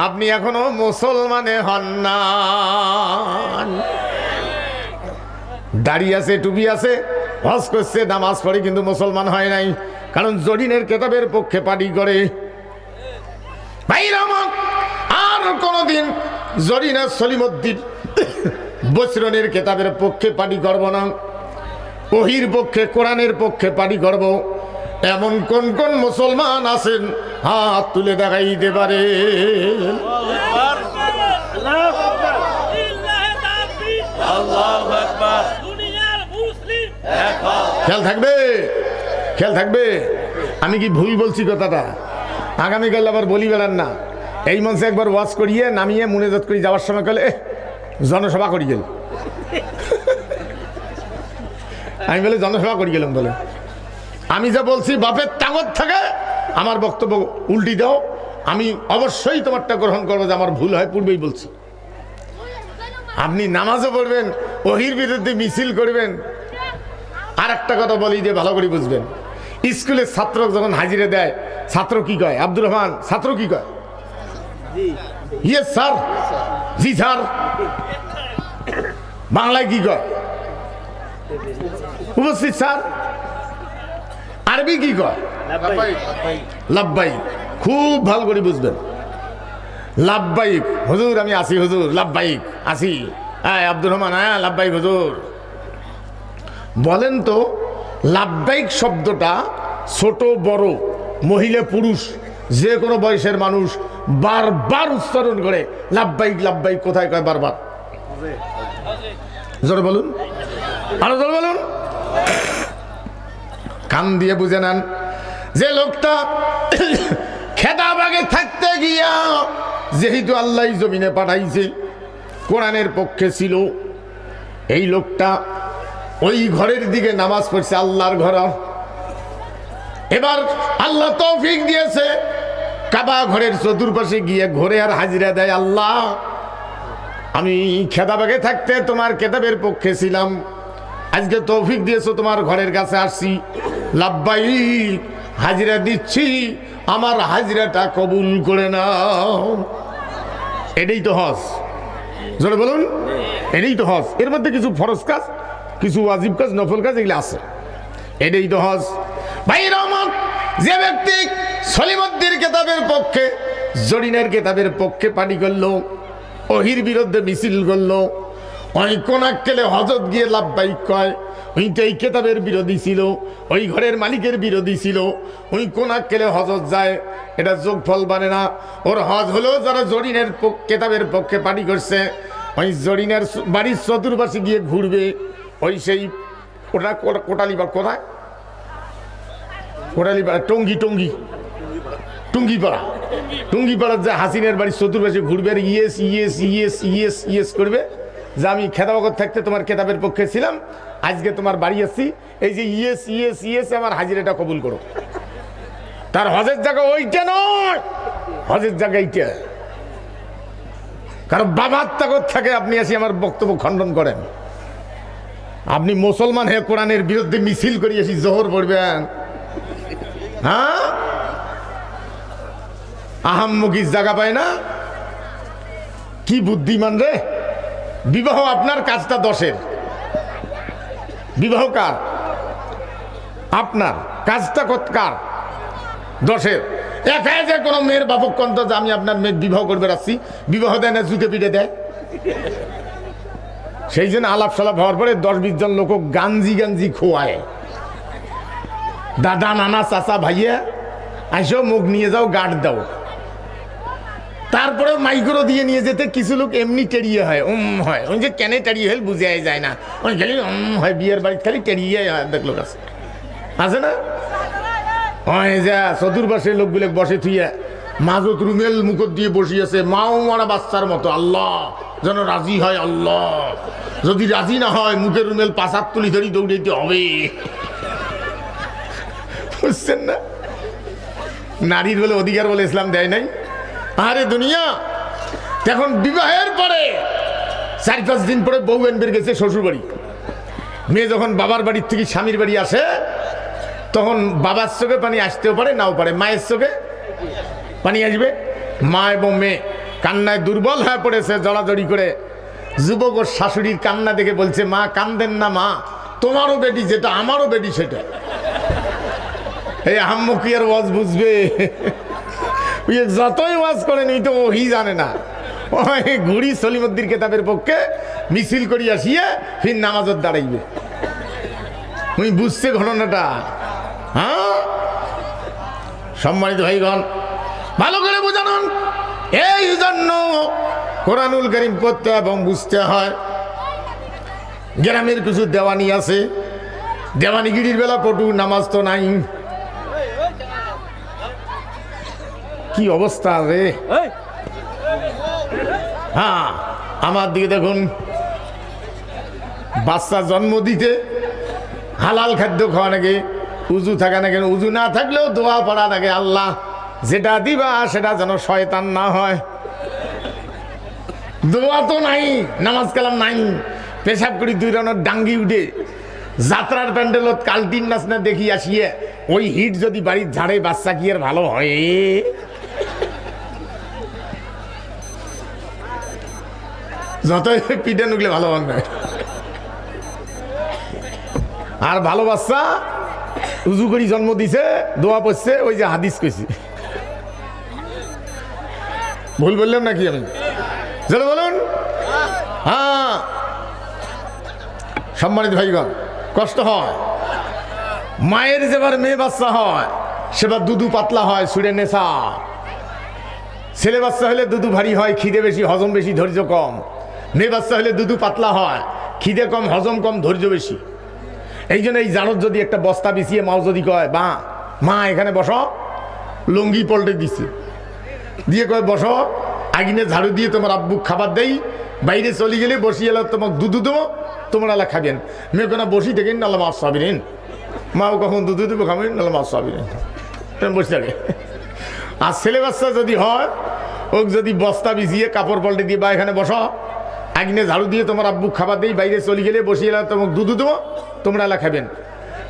আপনি এখনো মুসলমানে হন না। দাড়ি আছে, টুপি আছে, হজ করছে, নামাজ পড়ে, কিন্তু মুসলমান হয় নাই, কারণ জরিনের কেতাবের পক্ষে পার্টি করে। ভাইরা আমার, আর কোনদিন জরিনার সলিমুদ্দিন বৈশরণের কেতাবের পক্ষে পার্টি করব না। ওহির পক্ষে, কোরআনের পক্ষে পার্টি করব। এমন কোন কোন মুসলমান আছেন হাত তুলে দেখাইতে পারে? খেয়াল থাকবে, খেয়াল থাকবে। আমি কি ভুল বলছি কথাটা? আগামীকাল আবার বলি বেড়ান না। এই মঞ্চে একবার ওয়াজ করিয়ে নামিয়ে মুনাজাত করে যাওয়ার সময় কলে জনসভা করি গেল। আমি বলে জনসভা করি গেলাম বলে। আমি যা বলছি বাপের তাগত থাকে, আমার বক্তব্য উল্টি দাও, আমি অবশ্যই তোমারটা গ্রহণ করবো যে আমার ভুল হয়, পূর্বেই বলছি। আপনি নামাজও পড়বেন, ওহির বিরুদ্ধে মিছিল করবেন। আর একটা কথা বলি যে ভালো করে বুঝবেন, স্কুলের ছাত্র যখন হাজিরে দেয়, ছাত্র কি কয়? আব্দুর রহমান, ছাত্র কি কয়? ইয়েস স্যার, জি স্যার। বাংলায় কি কয়? উপস্থিত স্যার। আরবি কি কয়? লাব্বাইক। খুব ভালো করে বুঝবেন, লাব্বাইক। হুজুর আমি আসি, হুজুর লাব্বাইক আসি। হ্যাঁ আব্দুর রহমান, হ্যাঁ লাব্বাইক হুজুর। বলেন তো, লাব্বাইক শব্দটা ছোট বড়, মহিলা পুরুষ, যে কোনো বয়সের মানুষ বারবার উচ্চারণ করে লাব্বাইক লাব্বাইক। কোথায় কয় বারবার? জোরে বলুন, আরো জোরে বলুন। কান দিয়ে বুঝে নেন যে লোকটা খেদাবাগে থাকতে গিয়া যেহেতু আল্লাহ জমিনে পাঠাইছে, কোরআনের পক্ষে ছিল, এই লোকটা ওই ঘরের দিকে নামাজ পড়ছে, আল্লাহর ঘর। এবার আল্লাহ তৌফিক দিয়েছে, কাবা ঘরের চতুর্পাশে গিয়ে ঘরে আর হাজিরা দেয়, আল্লাহ আমি খেদাবাগে থাকতে তোমার কেতাবের পক্ষে ছিলাম, আজকে তৌফিক দিয়েছো, তোমার ঘরের কাছে আসছি, লাব্বাইক হাজিরা দিচ্ছি, আমার হাজিরাটা কবুল করে নাও। এটাই তো হজ। জোরে বলুন, এটাই তো হজ। এর মধ্যে কিছু ফরজ কাজ, কিছু ওয়াজিব কাজ, নফল কাজ এগুলো আছে। এটাই তো হজ। ভাই রহমান, যে ব্যক্তি সলিমুদ্দির কেতাবের পক্ষে, জরিনের কেতাবের পক্ষে পার্টি করলো, ওহির বিরুদ্ধে মিছিল করলো, ওই কোনাক্কেলে হজত গিয়ে লাব্বাইক কয়, ওই তো এই কেতাবের বিরোধী ছিল, ওই ঘরের মালিকের বিরোধী ছিল, ওই কোনাক্কেলে হজত যায়, এটা যোগফল মানে না। ওর হজ হলো যারা জরিনের কেতাবের পক্ষে পার্টি করছে, ওই জরিনের বাড়ির চতুর্পাশে গিয়ে ঘুরবে, ওই সেই ওটা কোটালিবার, কোথায় কোটালিপাড়া, টঙ্গি টঙ্গি টুঙ্গিপাড়া, টুঙ্গিপাড়ার যে হাসিনের বাড়ির চতুর্পাশে ঘুরবে আর yes yes yes yes yes করবে যে আমি খেদাবাগত থাকতে তোমার কেতাবের পক্ষে ছিলাম, আজকে তোমার বাড়ি আসছি, এই যে ইয়েস ইয়েস ইয়েস আমার হাজিরাটা কবুল করো। তার হজের জায়গা ওইটা নয়, হজের জায়গা এইটা। কারণ বাবার তাগত থাকে আপনি আসি আমার বক্তব্য খণ্ডন করেন। আপনি মুসলমান হয়ে কোরআনের বিরুদ্ধে মিছিল করে আসি জোহর পড়বেন, হ্যাঁ? আহাম্মকি জায়গা পায় না। কি বুদ্ধিমান রে! বিবাহ আপনার, কাজটা 10-এর। বিবাহ কার? আপনার। কাজটা কার? 10-এর। একাই যে কোনো মেয়ের বাপক কন্ত যে আমি আপনার মেয়ে বিবাহ করবে রাখছি, বিবাহ দেয় না, জুতে পিঠে দেয়। সেই জন্য আলাপ সালাপ হওয়ার পরে 10-20 জন লোক গাঞ্জি খোয়ায়। দাদা, নানা, চাচা, ভাইয়া আইসো, মুখ নিয়ে যাও, গার্ড দাও। তারপরে মাইক্রো দিয়ে নিয়ে যেতে কিছু লোক এমনি টেরিয়ে হয়, হয়। ওই যে কেন টেরিয়ে হল বুঝে যায় না, ওই খালি হয়। বিয়ের বাড়িতে খালি টেরিয়ে হয়, দেখলো কাছে আছে না? হয় যা চতুর্পাশে লোকগুলো বসে থুইয়া মাজত রুমেল মুখত দিয়ে বসিয়েছে, মাও মারা বাচ্চার মতো। আল্লাহ যেন রাজি হয়, আল্লাহ যদি রাজি না হয় মুখের রুমেল পাশার তুলি ধরি দৌড়াইতে হবে। বুঝছেন না? নারীর বলে অধিকার বলে ইসলাম দেয় নাই। আরে দুনিয়া! এখন বিবাহের পরে 4-5 দিন পরে বউ এনবের গেছে শ্বশুর বাড়ি। মেয়ে যখন বাবার বাড়ির থেকে স্বামীর বাড়ি আসে, তখন বাবার চোখে পানি আসতেও পারে, নাও পারে। মায়ের চোখে পানি আসবে। মা এবং মেয়ে কান্নায় দুর্বল হয়ে পড়েছে, জড়াজড়ি করে। যুবক ওর শাশুড়ির কান্না দেখে বলছে, মা কান্দেন না মা, তোমারও বেটি যেটা আমারও বেটি সেটা। এই আহাম্মকি আর ওয়াজ বুঝবে? যতই ওয়াজ করেন এই তো ওই জানে না। ওই ঘুড়ি সলিমুদ্দির কেতাবের পক্ষে মিছিল করি আসিয়া ফির নামাজত দাঁড়াইবে। উনি বুঝছে ঘটনাটা। হ্যাঁ, সম্মানিত ভাইগণ, ভালো করে বোঝান। এই জন্য কোরআনুল কারীম পড়তে এবং বুঝতে হয়। গ্রামের কিছু দেওয়ানি আছে, দেওয়ানিগিরির বেলা পটু, নামাজ তো নাই। কি অবস্থা রে! হ্যাঁ, আমার দিকে দেখুন, বাচ্চা জন্ম দিতে হালাল খাদ্য খাওয়া নাকি, উজু থাকা নাকি, উজু না থাকলেও দোয়া পড়া নাকি, আল্লাহ যেটা দিবা সেটা যেন শয়তান না হয়। দোয়া তো নাই, নামাজ কালাম নাই। পেশাব করি 2 রানের ডাঙ্গি উঠে যাত্রার প্যান্ডেলত কালটিন নাচ না দেখি আসিয়ে ওই হিট যদি বাড়ির ঝাড়ে, বাচ্চা কি আর ভালো হয়? যতই পিঠে নুকলে ভালো হয় না। আর ভালো বাচ্চা উজু করি জন্ম দিছে, দোয়া পড়ছে, ওই যে হাদিস কইছি। ভুল বললাম নাকি আমি? চলো বলুন। হ্যাঁ, সম্মানিত ভাইগণ, কষ্ট হয়। মায়ের যেবার মেয়ে বাচ্চা হয় সেবার দুধু পাতলা হয়, সুরে নেশা। ছেলে বাচ্চা হলে দুধু ভারী হয়, খিদে বেশি, হজম বেশি, ধৈর্য কম। মেয়ে বাচ্চা হলে দুধু পাতলা হয়, খিদে কম, হজম কম, ধৈর্য বেশি। এই জন্য এই জানত যদি একটা বস্তা বিছিয়ে মাও যদি কয়, বা মা এখানে বসো, লুঙ্গি পল্টে দিচ্ছে, দিয়ে কয় বসো, আগুনে ঝাড়ু দিয়ে তোমার আব্বু খাবার দেই, বাইরে চলে গেলে বসিয়ে এলো তোমাকে দুধু দেবো, তোমরা এলা খাবেন। মেয়ে কোনো বসি থেকে নাহলে মাছ খাবেন, মাও কখন দুধু দেবো খাবেন, নাহলে মাছ খাবেন, বসে থাকে। আর ছেলে বাচ্চা যদি হয়, ও যদি বস্তা বিছিয়ে কাপড় পল্টে দিয়ে, বা এখানে বসো, আগুনে ঝাড়ু দিয়ে তোমার আব্বু খাবার দেই, বাইরে চলে গেলে বসিয়ে এলো তোমাকে দুধু দেবো, তোমরা এলা খাবেন।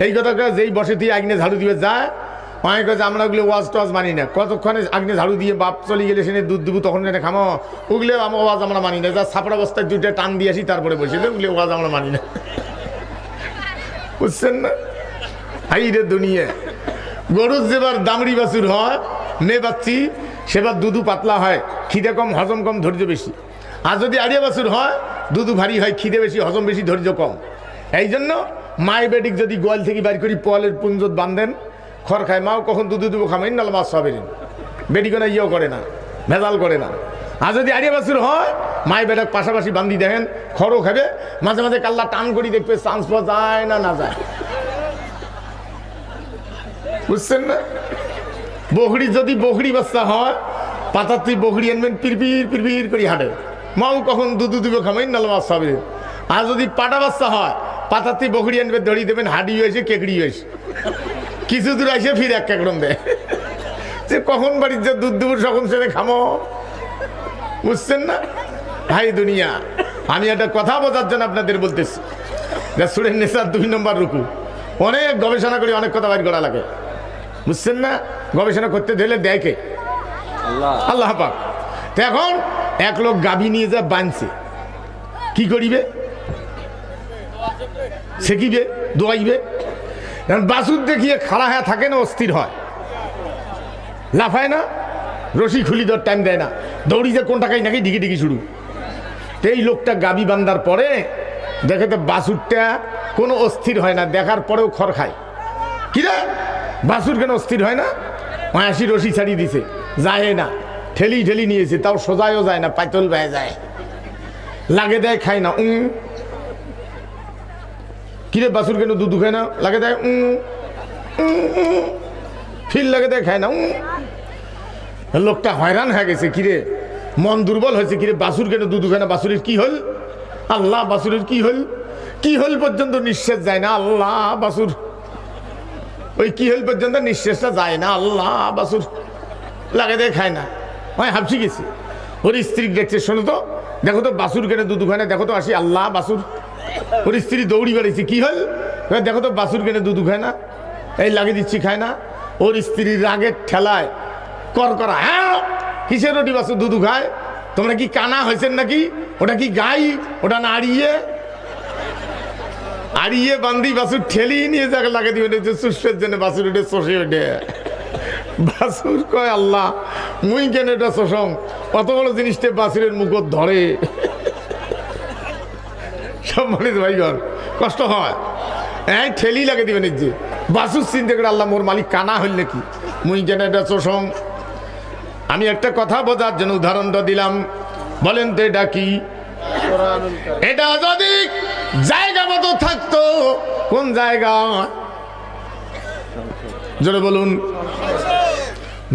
এই কথা যেই বসে দিয়ে আগুনে ঝাড়ু দিয়ে যায়, অনেক কাছে আমরা ওগুলো ওয়াজ টোয়াজ মানি না। কতক্ষণে আগুনে ঝাড়ু দিয়ে বাপ চলে গেলে সেখানে দুধ দেবো, তখন এনে খামো, ওগুলো আমার ওয়াজ আমরা মানি না। যা ছাপড়া বস্তায় 2টা টান দিয়ে আসি, তারপরে বসে ওগুলো ওয়াজ আমরা মানি না। বুঝছেন না? হাই রে দুনিয়া! গরুর যেবার দামড়ি বাছুর হয়, মেয়ে বাচ্চি, সেবার দুধু পাতলা হয়, খিদে কম, হজম কম, ধৈর্য বেশি। আর যদি আড়িয়া বাছুর হয়, দুধু ভারী হয়, খিদে বেশি, হজম বেশি, ধৈর্য কম। এই জন্য মায় বেটিক যদি গোয়াল থেকে বাইর করি পোয়ালের পুঞ্জত বাঁধেন, খড় খায়, মাও কখন দুধু দেবো খামেন, নাহলে মাছ খাবেন। বেটি কোনো ইয়েও করে না, ভেজাল করে না। আর যদি আড়িয়া বাছুর হয়, মায় বেটাক পাশাপাশি বান্ধি দেখেন, খড়ও খাবে, মাঝে মাঝে কাল্লা টান করি দেখবে চান্স পাওয়া যায় না, না যায়। বুঝছেন না? বকরি যদি বকরি বাচ্চা হয়, পাতার তুই বকরি আনবেন, পিরপির পিরপির করে হাঁটে, মাও কখন দুধু দিব খামেন, নাহলে মাছ খাবেন। আর যদি পাটা বাচ্চা হয়, পাতার তুই বকরি আনবে, ধরিয়ে দেবেন, হাঁড়ি হয়েছে, কেকড়ি হয়েছে, কিছু দূর আসে ফির এক কেকড়ম দেয়, যে কখন বাড়ির যে দুধ দেবো তখন সেটা খামো। বুঝছেন না? ভাই দুনিয়া, আমি একটা কথা বোঝার জন্য আপনাদের বলতেছি, যে সূরা নিসার 2 নম্বর রুকু। অনেক গবেষণা করি, অনেক কথা বাইর করা লাগে। বুঝছেন না? গবেষণা করতে দিলে দেয় কে? আল্লাহ পাক। তো এখন এক লোক গাভী নিয়ে যা বানছে, কি করিবে? সেকিবে, দোয়াইবে। বাছুর দেখিয়ে খাড়া হয়ে থাকে না, অস্থির হয়, লাফায় না, রশি খুলি দেওয়ার টাইম দেয় না, দৌড়ি যে কোন টাকাই নাকি ডিগি ডিগি শুরু। তো এই লোকটা গাভী বান্ধার পরে দেখে তো বাছুরটা কোনো অস্থির হয় না, দেখার পরেও খড় খায়। কিরে বাছুর কেন অস্থির হয় না? ৮০ রশি ছাড়িয়ে দিছে, যায় না, ঠেলি ঠেলি নিয়েছে, তাও সোজায়ও যায় না, পাইতল বেয়ে যায়, লাগে দেয় খায় না। কিরে বাছুর কেন দুধ খায় না? লাগে দেয়, ফিল লাগে দেয়, খায় না। লোকটা হয়রান হয়ে গেছে, কিরে মন দুর্বল হয়েছে, কিরে বাছুর কেন দুধ খায় না? বাছুরের কি হল? আল্লাহ বাছুরের কি হল? কি হল পর্যন্ত নিঃশ্বাস যায় না, আল্লাহ বাছুর ওই কি হল পর্যন্ত নিঃশ্বাসটা যায় না, আল্লাহ বাছুর লাগে দেয়, খায় না। হয় হাফছি গেছে, ওর স্ত্রী দেখছে, শোনো তো, দেখো তো বাছুর কেন দুধ খায় না, দেখো তো আসি, আল্লাহ বাছুর। ওর স্ত্রী দৌড়ি বেড়েছে, কি হল? দেখো তো বাছুর কেন দুধ খায় না, এই লাগে দিচ্ছি, খায় না। ওর স্ত্রীর রাগের ঠেলায় কর করা, হ্যাঁ কিসের রুটি বাছুর দুধ খায়? তোমরা কি কানা হয়েছেন নাকি? ওটা কি গাই? ওটা না আড়িয়ে আড়িয়ে বান্দি বাছুর ঠেলি নিয়ে যাকে লাগে দিবেন সুস্থের জন্য, বাছুর উঠে চষে ওঠে। বাছুর কয়, আল্লাহ মুই কেন এটা চষং? অত বড় জিনিসটা বাছুরের মুখত ধরে। সম্মানিত ভাইগণ, কষ্ট হয়, হ্যাঁ ঠেলি লাগে দিবেন। যে বাছুর চিন্তা করে, আল্লাহ মোর মালিক কানা হইল নাকি, মুই কেন এটা চষং? আমি একটা কথা বোঝার জন্য উদাহরণটা দিলাম, বলেন তো এটা কি? এটা যদি জায়গা মতো থাকতো, কোন জায়গা? জোরে বলুন।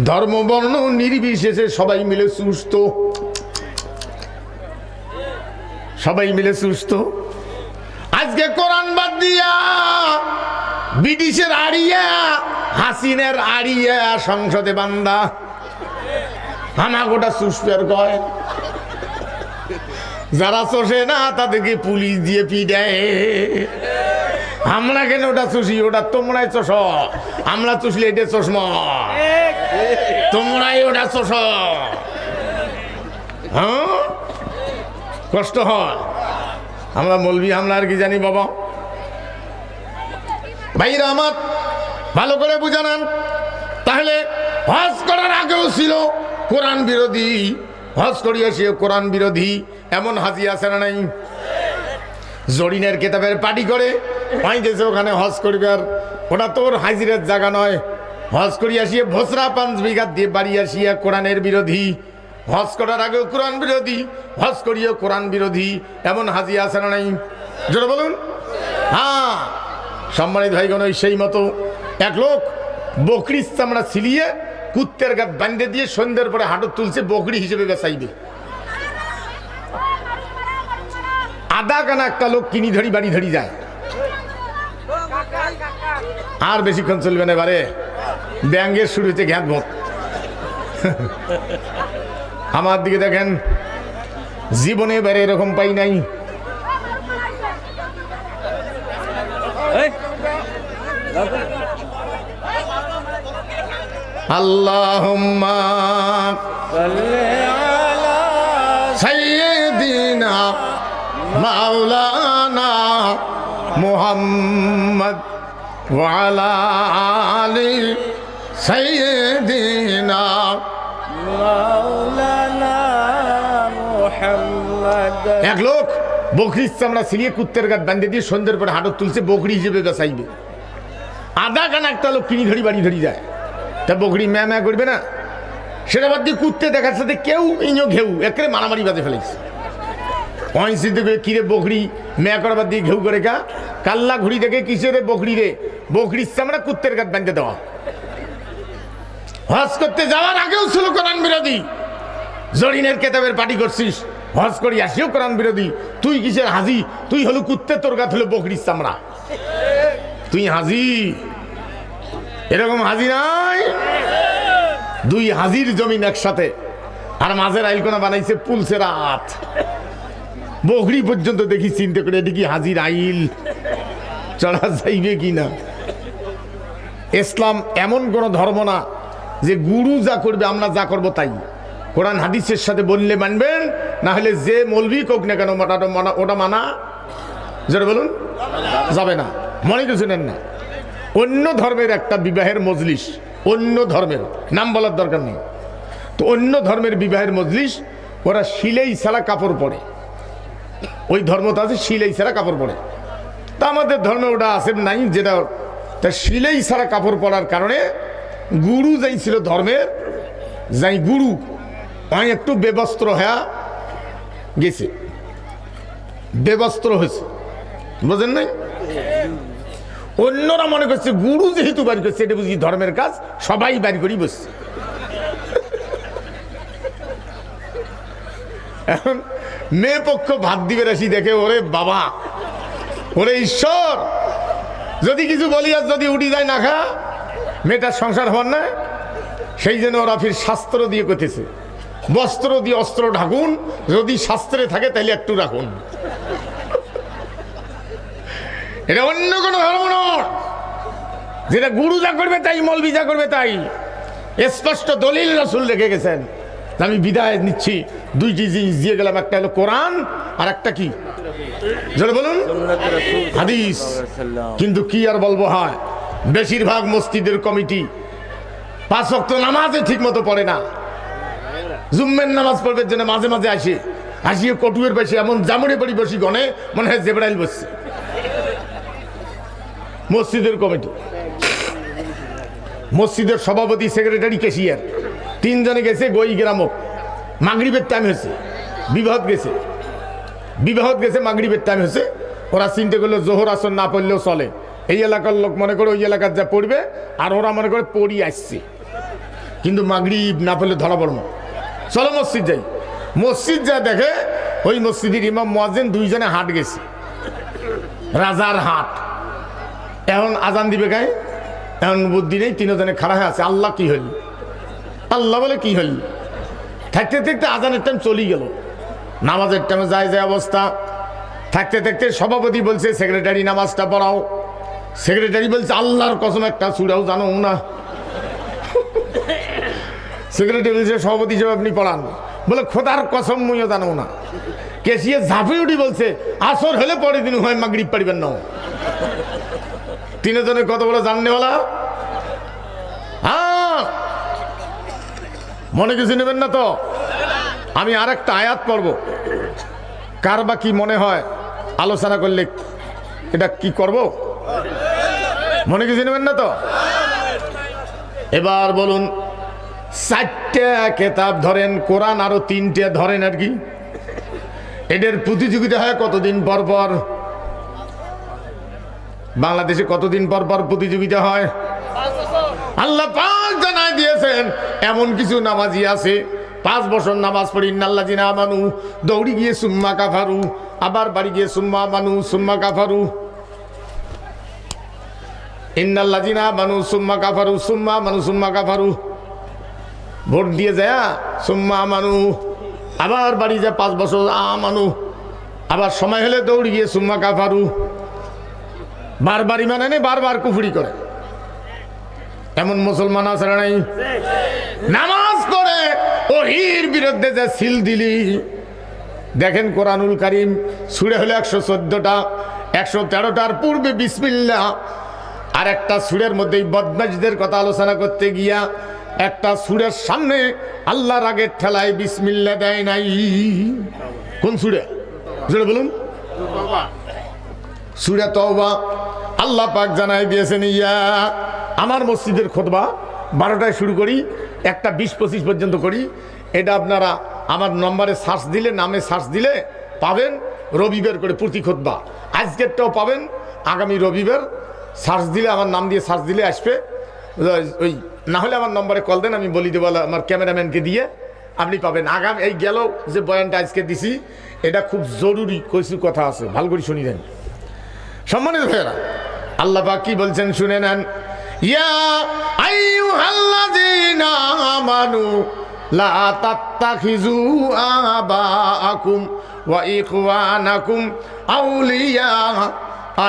ধর্ম বর্ণ নির্বিশেষে সবাই মিলে সুস্থ, সবাই মিলে সুস্থ। আজকে কোরআন বাদ দিয়া ব্রিটিশের আড়িয়া, হাসিনের আড়িয়া সংসদে বান্দা, হানা গোটা সুস্থের কয়। যারা চষে না তাদেরকে পুলিশ দিয়ে পিটায়। আমরা কেন ওটা চষি? ওটা তোমরাই চষ, আমরা চষলে এটা চশমা, তোমরাই ওটা চষ। হ্যাঁ কষ্ট হয়। আমরা মলবি, আমরা আর কি জানি বাবা। ভাইরা আমার ভালো করে বুঝানান। তাহলে হজ করার আগেও ছিল কোরআন বিরোধী, হজ করিয়া সে কোরআন বিরোধী এমন হাজি আছে না নাই? জরিনের কেতাবের পাটি করে পাইতেছে ওখানে হজ করবে, আর ওটা তোর হাজিরের জায়গা নয়। হজ করিয়া আসিয়া ভোসরা 5 বিঘা দিয়ে বাড়ি আসিয়া কোরআনের বিরোধী, হজ করার আগেও কোরআন বিরোধী, হজ করিয়া কোরআন বিরোধী এমন হাজি আছে না নাই? জোরে বলুন। হ্যাঁ সম্মানিত ভাইগণ, ওই সেই মতো এক লোক বকরির চামড়া ছিলিয়ে কুত্তের গাত বান্ধে দিয়ে সন্ধ্যের পরে হাঁটু তুলছে, বকরি হিসেবে বেচাইবে। আধা কানা একটা লোক কিনি ধরি বাড়ি ধরি যায়, আর বেশিক্ষণ চলবে না। এবারে ব্যাঙ্গের শুরু হচ্ছে ঘ্যাত ভোট। আমার দিকে দেখেন, জীবনে এবারে এরকম পাই নাই। আল্লাহুম্মা সাল্লি আলা সাইয়্যিদিনা মাওলানা মুহাম্মদ ওয়া আলা আলি সাইয়্যিদিনা মাওলানা মুহাম্মদ। এক লোক বকরির চামড়া ছিলিয়ে কুত্তের গাত বান্ধে দিয়ে সন্ধ্যের পরে হাঁটু তুলছে, বকরি হিসেবে বেচাইবে। আধা কানা একটা লোক কিনি ধরি বাড়ি ধরি যায়, তা বকরি ম্যা ম্যা করবে না? সেটা বাদ দিয়ে কুত্তে দেখার সাথে কেউ ইñো ঘেউ একেবারে মারামারি বাজে ফেলেছে। পয়সি দেবে কিরে বকরি ম্যা করা বাদ দিয়ে ঘেউ করে কা কাল্লা ঘুড়ি দেখে কিসের বকরি রে? বকরির চামড়া কুত্তের গাত বাঁধতে দেওয়া। হজ করতে যাওয়ার আগেও ছিল কোরআন বিরোধী, জরিনের কেতাবের পাটি করছিস, হজ করি আসিও কোরআন বিরোধী। তুই কিসের হাজি? তুই হলো কুত্তে, তোর গাত হলো বকরির চামড়া, তুই হাজি। এরকম হাজি নাই। দুই হাজির জমিন একসাথে, আর মাঝের আইলকোনা বানাইছে পুলসে রাত। বকরি পর্যন্ত দেখি চিন্তা করে, এটি কি হাজির আইল চড়া যাইবে কি না? ইসলাম এমন কোন ধর্ম না যে গুরু যা করবে আমরা যা করবো তাই। কোরআন হাদিসের সাথে বললে মানবেন, না হলে যে মৌলভি কোক না কেন ওটা মানা যেটা বলুন যাবে না। মনে কিছু নেন না। অন্য ধর্মের একটা বিবাহের মজলিস, অন্য ধর্মের নাম বলার দরকার নেই, তো অন্য ধর্মের বিবাহের মজলিস ওরা শিলেই ছাড়া কাপড় পরে, ওই ধর্মটা আছে শিলেই ছাড়া কাপড় পরে। তা আমাদের ধর্মে ওটা আছে নাই, যেটা তা শিলেই ছাড়া কাপড় পরার কারণে গুরু যাই ছিল ধর্মের, যাই গুরু আমি একটু বেবস্ত্র হয়ে গেছে, বেবস্ত্র হয়েছে, বুঝেন নাই? অন্যরা মনে করছে গুরু যেহেতু বাড়ি করছে এটা বুঝি ধর্মের কাজ, সবাই বাড়ি করেই বসছে। এখন মেয়ে পক্ষ ভাত দিবে রাশি দেখে, ওরে বাবা, ওরে ঈশ্বর, যদি কিছু বলি আর যদি উঠি যায় না খা, মেয়েটার সংসার হওয়ার না, সেই জন্য ওরা ফির শাস্ত্র দিয়ে করতেছে, বস্ত্র দিয়ে অস্ত্র ঢাকুন, যদি শাস্ত্রে থাকে তাহলে একটু রাখুন। এটা অন্য কোনো ধর্ম নয়, যেটা গুরু যা করবে তাই, মৌলবি যা করবে তাই। স্পষ্ট দলিল রাসূল রেখে গেছেন। আমি বিদায় নিচ্ছি, দুইটি জিনিস দিয়ে গেলাম, একটা হলো কোরআন আর একটা কি যেটা বলুন হাদিস। কিন্তু কি আর বলবো, হয় বেশিরভাগ মসজিদের কমিটি 5 ওয়াক্ত নামাজে ঠিক মতো পড়ে না। জুম্মের নামাজ পড়বে জন্য মাঝে মাঝে আসিয়ে কটুয়ের বেশি এমন জামুড়ে পড়ি বসি গনে মনে হয় জেবরাইল বসছে। মসজিদের কমিটি, মসজিদের সভাপতি, সেক্রেটারি, ক্যাশিয়ার 3 জনে গেছে গই গ্রামক, মাগরিবের টাইম হয়েছে, বিবাহত গেছে মাগরিবের টাইম হয়েছে। ওরা চিন্তা করলো জোহর আসর না পড়লেও চলে, এই এলাকার লোক মনে করে ওই এলাকার যা পড়বে, আর ওরা মনে করে পড়ি আসছে, কিন্তু মাগরিব না পড়লে ধরা পড়ব, চলো মসজিদ যাই। মসজিদ যা দেখে ওই মসজিদের ইমাম মুয়াজ্জিন 2 জনে হাট গেছে, রাজার হাট। এখন আজান দিবে গায়ে, এখন বুদ্ধি নেই, 3 জনে খাড়া হয়ে আছে। আল্লাহ কি হল, আল্লাহ বলে কি হল, থাকতে থাকতে আজানের টাইম চলেই গেল, নামাজের টাইমে যায় অবস্থা। থাকতে থাকতে সভাপতি বলছে সেক্রেটারি নামাজটা পড়াও। সেক্রেটারি বলছে আল্লাহর কসম একটা সুরাও জানো না। সেক্রেটারি বলছে সভাপতি হিসেবে আপনি পড়ান, বলে খোদার কসম মুইও জানো না। কেসিয়ে ঝাঁপি উঠি বলছে আসর হলে পরে দিন হয় মাগরিব পারিবেন না। 3 জনের কত বড় জাননেওয়ালা, হ্যাঁ মনে কিছু নেবেন না তো। আমি আর একটা আয়াত পড়ব, কার বা কি মনে হয় আলোচনা করলে এটা কি করব, মনে কিছু নেবেন না তো। এবার বলুন, 4টে কেতাব ধরেন, কোরআন আরো 3টে ধরেন আর কি, এদের প্রতিযোগিতা হয় কতদিন পর পর? বাংলাদেশে কতদিন পর পর প্রতিযোগিতা হয়? আল্লাহ পাক জানায় দিয়েছেন এমন কিছু নামাজি আছে 5 বছর নামাজ পড়ি ইন্নাল্লাযিনা আমানু, দৌড়ি গিয়ে সুম্মা কাফারু, আবার বাড়ি গিয়ে সুম্মা আমানু সুম্মা কাফারু, ইন্নাল্লাযিনা আমানু সুম্মা কাফারু সুম্মা আমানু সুম্মা কাফারু, ভোট দিয়ে যায় সুম্মা আমানু, আবার বাড়ি যায় 5 বছর আমানু, আবার সময় হলে দৌড়ি গিয়ে সুম্মা কাফারু, বারবার ইমান এনে বারবার কুফরি করে। এমন মুসলমান আছে না নাই? নামাজ পড়ে ওহির বিরুদ্ধে যে সিল দিলি, দেখেন কোরআনুল কারীম সূরা হলো 114টা, 113টার পূর্বে বিসমিল্লাহ, আর একটা সূরার মধ্যে বদমাশদের কথা আলোচনা করতে গিয়া একটা সূরার সামনে আল্লাহর আগের ঠেলায় বিসমিল্লাহ দেয় নাই। কোন সূরা? জোরে বলুন। সূরা তওবা। আল্লাহ পাক জানাই দিয়েছেন, ইয়া আমার মসজিদের খুতবা 12টায় শুরু করি, একটা 20-25 পর্যন্ত করি। এটা আপনারা আমার নম্বরে সার্চ দিলে, নামে সার্চ দিলে পাবেন, রবিবার করে প্রতি খুতবা। আজকেরটাও পাবেন, আগামী রবিবার সার্চ দিলে, আমার নাম দিয়ে সার্চ দিলে আসবে। ওই না হলে আমার নম্বরে কল দেন, আমি বলি দেবো আমার ক্যামেরাম্যানকে দিয়ে, আপনি পাবেন। আগামী এই গেল যে বয়ানটা আজকে দিছি, এটা খুব জরুরি কিছু কথা আছে, ভালো করে শুনি দেন সম্মানিত ভাইয়েরা। আল্লাহ পাক কি বলছেন শুনে নেন, ইয়া আইয়ুহাল্লাযীনা আমানু লা তাত্তাখিযু আবাআকুম ওয়া ইখওয়ানাকুম আউলিয়া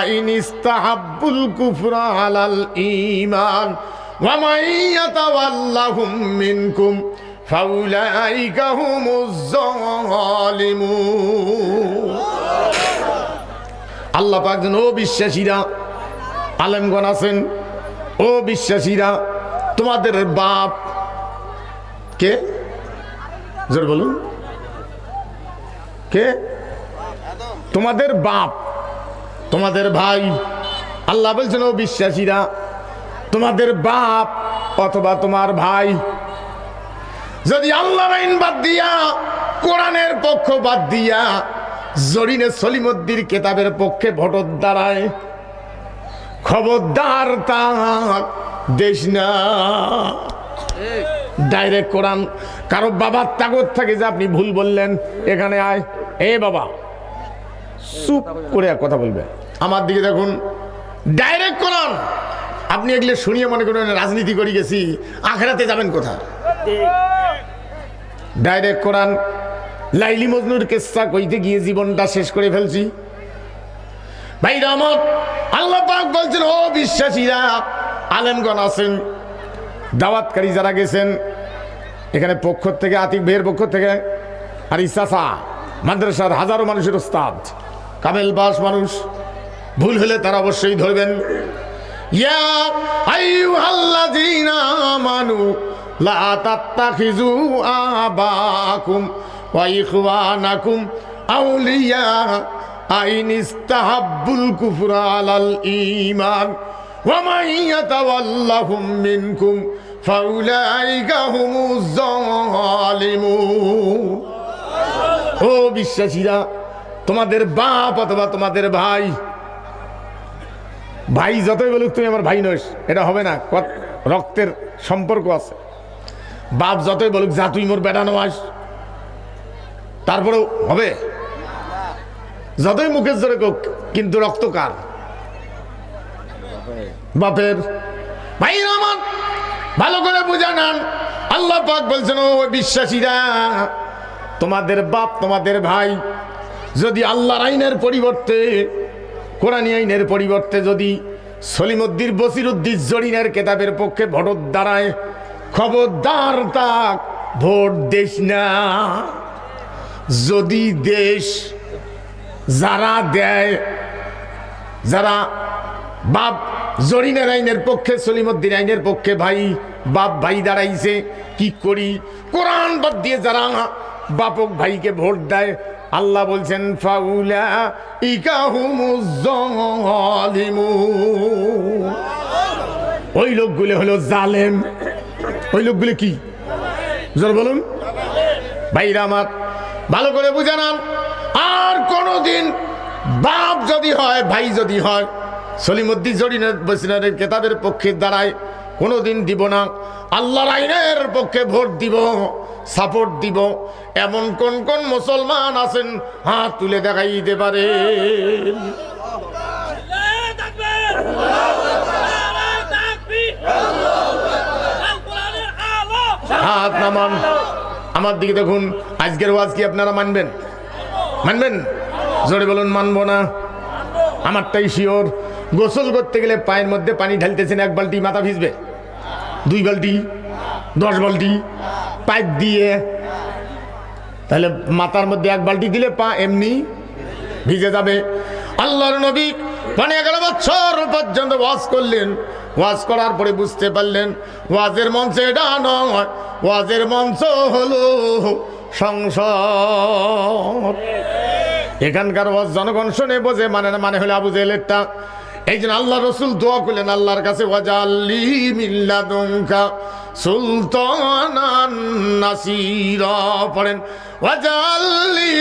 আইন ইস্তাহাব্বুল কুফরা আলাল ঈমান ওয়া মান ইয়াতাওয়াল্লাহুম মিনকুম ফাউলাইকা হুমুজ জালিমুন। আল্লাহ পাক যেন, ও বিশ্বাসীরা, আলেমগণ আছেন, ও বিশ্বাসীরা, তোমাদের বাপ কে? জোর বলুন, কে? তোমাদের বাপ, তোমাদের ভাই। আল্লাহ বলছেন, ও বিশ্বাসীরা, তোমাদের বাপ অথবা তোমার ভাই যদি আল্লাহর আইন বাদ দিয়া, কোরআনের পক্ষ বাদ দিয়া জরিনে সলিমুদ্দির কেতাবের পক্ষে ভোট দাঁড়ায়, খবরদার তাক দেশ না। ডাইরেক্ট কোরআন। কারো বাবার তাগত থাকে যে আপনি ভুল বললেন, এখানে আয়, এ বাবা চুপ করে কথা বলবে, আমার দিকে দেখুন। ডাইরেক্ট কোরআন। আপনি এগুলো শুনিয়ে মনে করেন রাজনীতি করে গেছি, আখেরাতে যাবেন কোথায়? ডাইরেক্ট কোরআন। লাইলি মজনুর কেসা কইতে গিয়ে জীবনটা শেষ করে ফেলছি। ভাই রহমত, আল্লাহ পাক বলছেন, ও বিশ্বাসীরা, আলেমগণ আছেন, দাওয়াতকারী যারা গেছেন এখানে পক্ষ থেকে, আতিক ভাইয়ের পক্ষ থেকে, আর ইসাসা মাদ্রাসার হাজারো মানুষের ওস্তাদ, কামেল বাস মানুষ, ভুল হলে তারা অবশ্যই ধরবেন। ইয়া আইয়ুহাল্লাযীনা আমানু লা তাত্তাখিযু আবাকুম ওয়া ইখওয়ানাকুম আউলিয়া আইন ইস্তাহাব্বুল কুফরা আলাল ঈমান ওয়া মান ইয়াতাওয়াল্লাহুম মিনকুম ফাউলাইকা হুমুজ জালিমুন। ও বিশ্বাসীরা, তোমাদের বাপ অথবা তোমাদের ভাই, ভাই যতই বলুক তুমি আমার ভাই নস, এটা হবে না, রক্তের সম্পর্ক আছে। বাপ যতই বলুক যা তুই মোর বেটা নস, তারপরেও হবে, যতই মুখের জোরে কোক, কিন্তু রক্ত কার? বাপের। ভাই আমার ভালো করে বুঝা নেন। আল্লাহ পাক বলছেন, ও বিশ্বাসীরা, তোমাদের বাপ তোমাদের ভাই যদি আল্লাহর আইনের পরিবর্তে, কোরআনী আইনের পরিবর্তে যদি সলিমুদ্দিন বসিরুদ্দিন জরিনের কেতাবের পক্ষে ভোট দাঁড়ায়, খবরদার তাক ভোট দেশ না। যদি দেশ, যারা দেয়, যারা বাপ জরিনের আইনের পক্ষে, সলিমুদ্দিন আইনের পক্ষে ভাই, বাপ ভাই দাঁড়াইছে, কি করি? কোরআন বাদ দিয়ে যারা বাপক ভাইকে ভোট দেয়, আল্লাহ বলছেন ফাউলাইকা হুমুজ জালিমুন। ওই লোকগুলো হলো জালেম। ওই লোকগুলো কি? জোর বলুন ভাইরা আমার, ভালো করে বুঝে নেন। আর কোনদিন বাপ যদি হয়, ভাই যদি হয়, সলিমুদ্দিন জরিনের বসিরুদ্দিনের কেতাবের পক্ষে দাঁড়ায়, কোনদিন দিব না। আল্লাহর আইনের পক্ষে ভোট দিব, সাপোর্ট দিব। এমন কোন কোন মুসলমান আছেন হাত তুলে দেখাই দিতে পারে? হাত নামান, আমার দিকে দেখুন। আজকের ওয়াজ কি আপনারা মানবেন? মানবেন? জোরে বলুন মানবো না। আমারটাই শিওর। গোসল করতে গেলে পায়ের মধ্যে পানি ঢালতেছেন, 1 বালতি মাথা ভিজবে, 2 বালতি, 10 বালতি পাইপ দিয়ে, তাহলে মাথার মধ্যে 1 বালতি দিলে পা এমনি ভিজে যাবে। আল্লাহর নবী 11 বছর পর্যন্ত ওয়াজ করলেন। ওয়াজ করার পরে বুঝতে পারলেন ওয়াজের মঞ্চ এটা নয়, ওয়াজের মঞ্চ হলো সংসদ। এখানকার ওয়াজ জনগণ শুনে বোঝে, মানে না, মানে হলো আবু জেহেলেরটা। এই জন্য আল্লাহ রসুল দোয়া করলেন আল্লাহর কাছে, ওয়াজআললি মিন লাদুনকা সুলতানান নাসীরা। পড়েন, ওয়াজআললি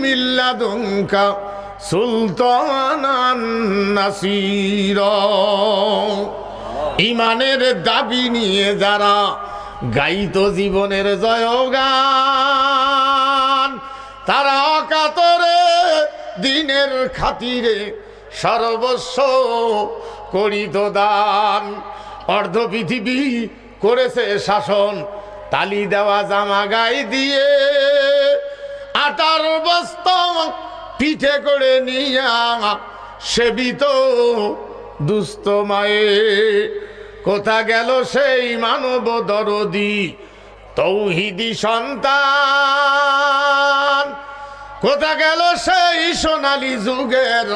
মিন লাদুনকা সুলতানান নাসীরা। ঈমানের দাবি নিয়ে যারা গাইতো জীবনের জয়গান, তারা কাতরে দিনের খাতিরে সর্বস্ব করিত দান। অর্ধ পৃথিবী করেছে শাসন, তালি দেওয়া জামা গায়ে দিয়ে, আটার বস্তা পিঠে করে নিয়া সেবিত দুস্থ মায়ে। কোথা গেল সেই মানব দরদি, তৌহিদি সন্তান। কোথা গেল সেই সোনালী যুগের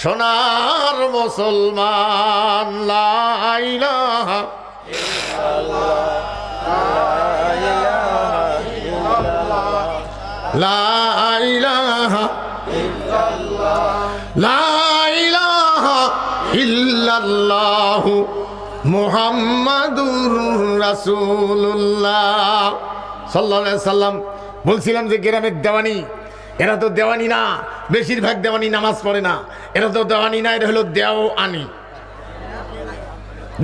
সোনার মুসলমান? লা ইলাহা লা ইলাহা লা ইলাহা ইল্লাল্লাহু মুহাম্মাদুর রাসূলুল্লাহ সাল্লাল্লাহু আলাইহি সাল্লাম। বলছিলাম যে গ্রামের দেওয়ানি, এরা তো দেওয়ানি না, বেশিরভাগ দেওয়ানি নামাজ পড়ে না। এরা তো দেওয়ানি না, এটা হলো দেওয়ানি।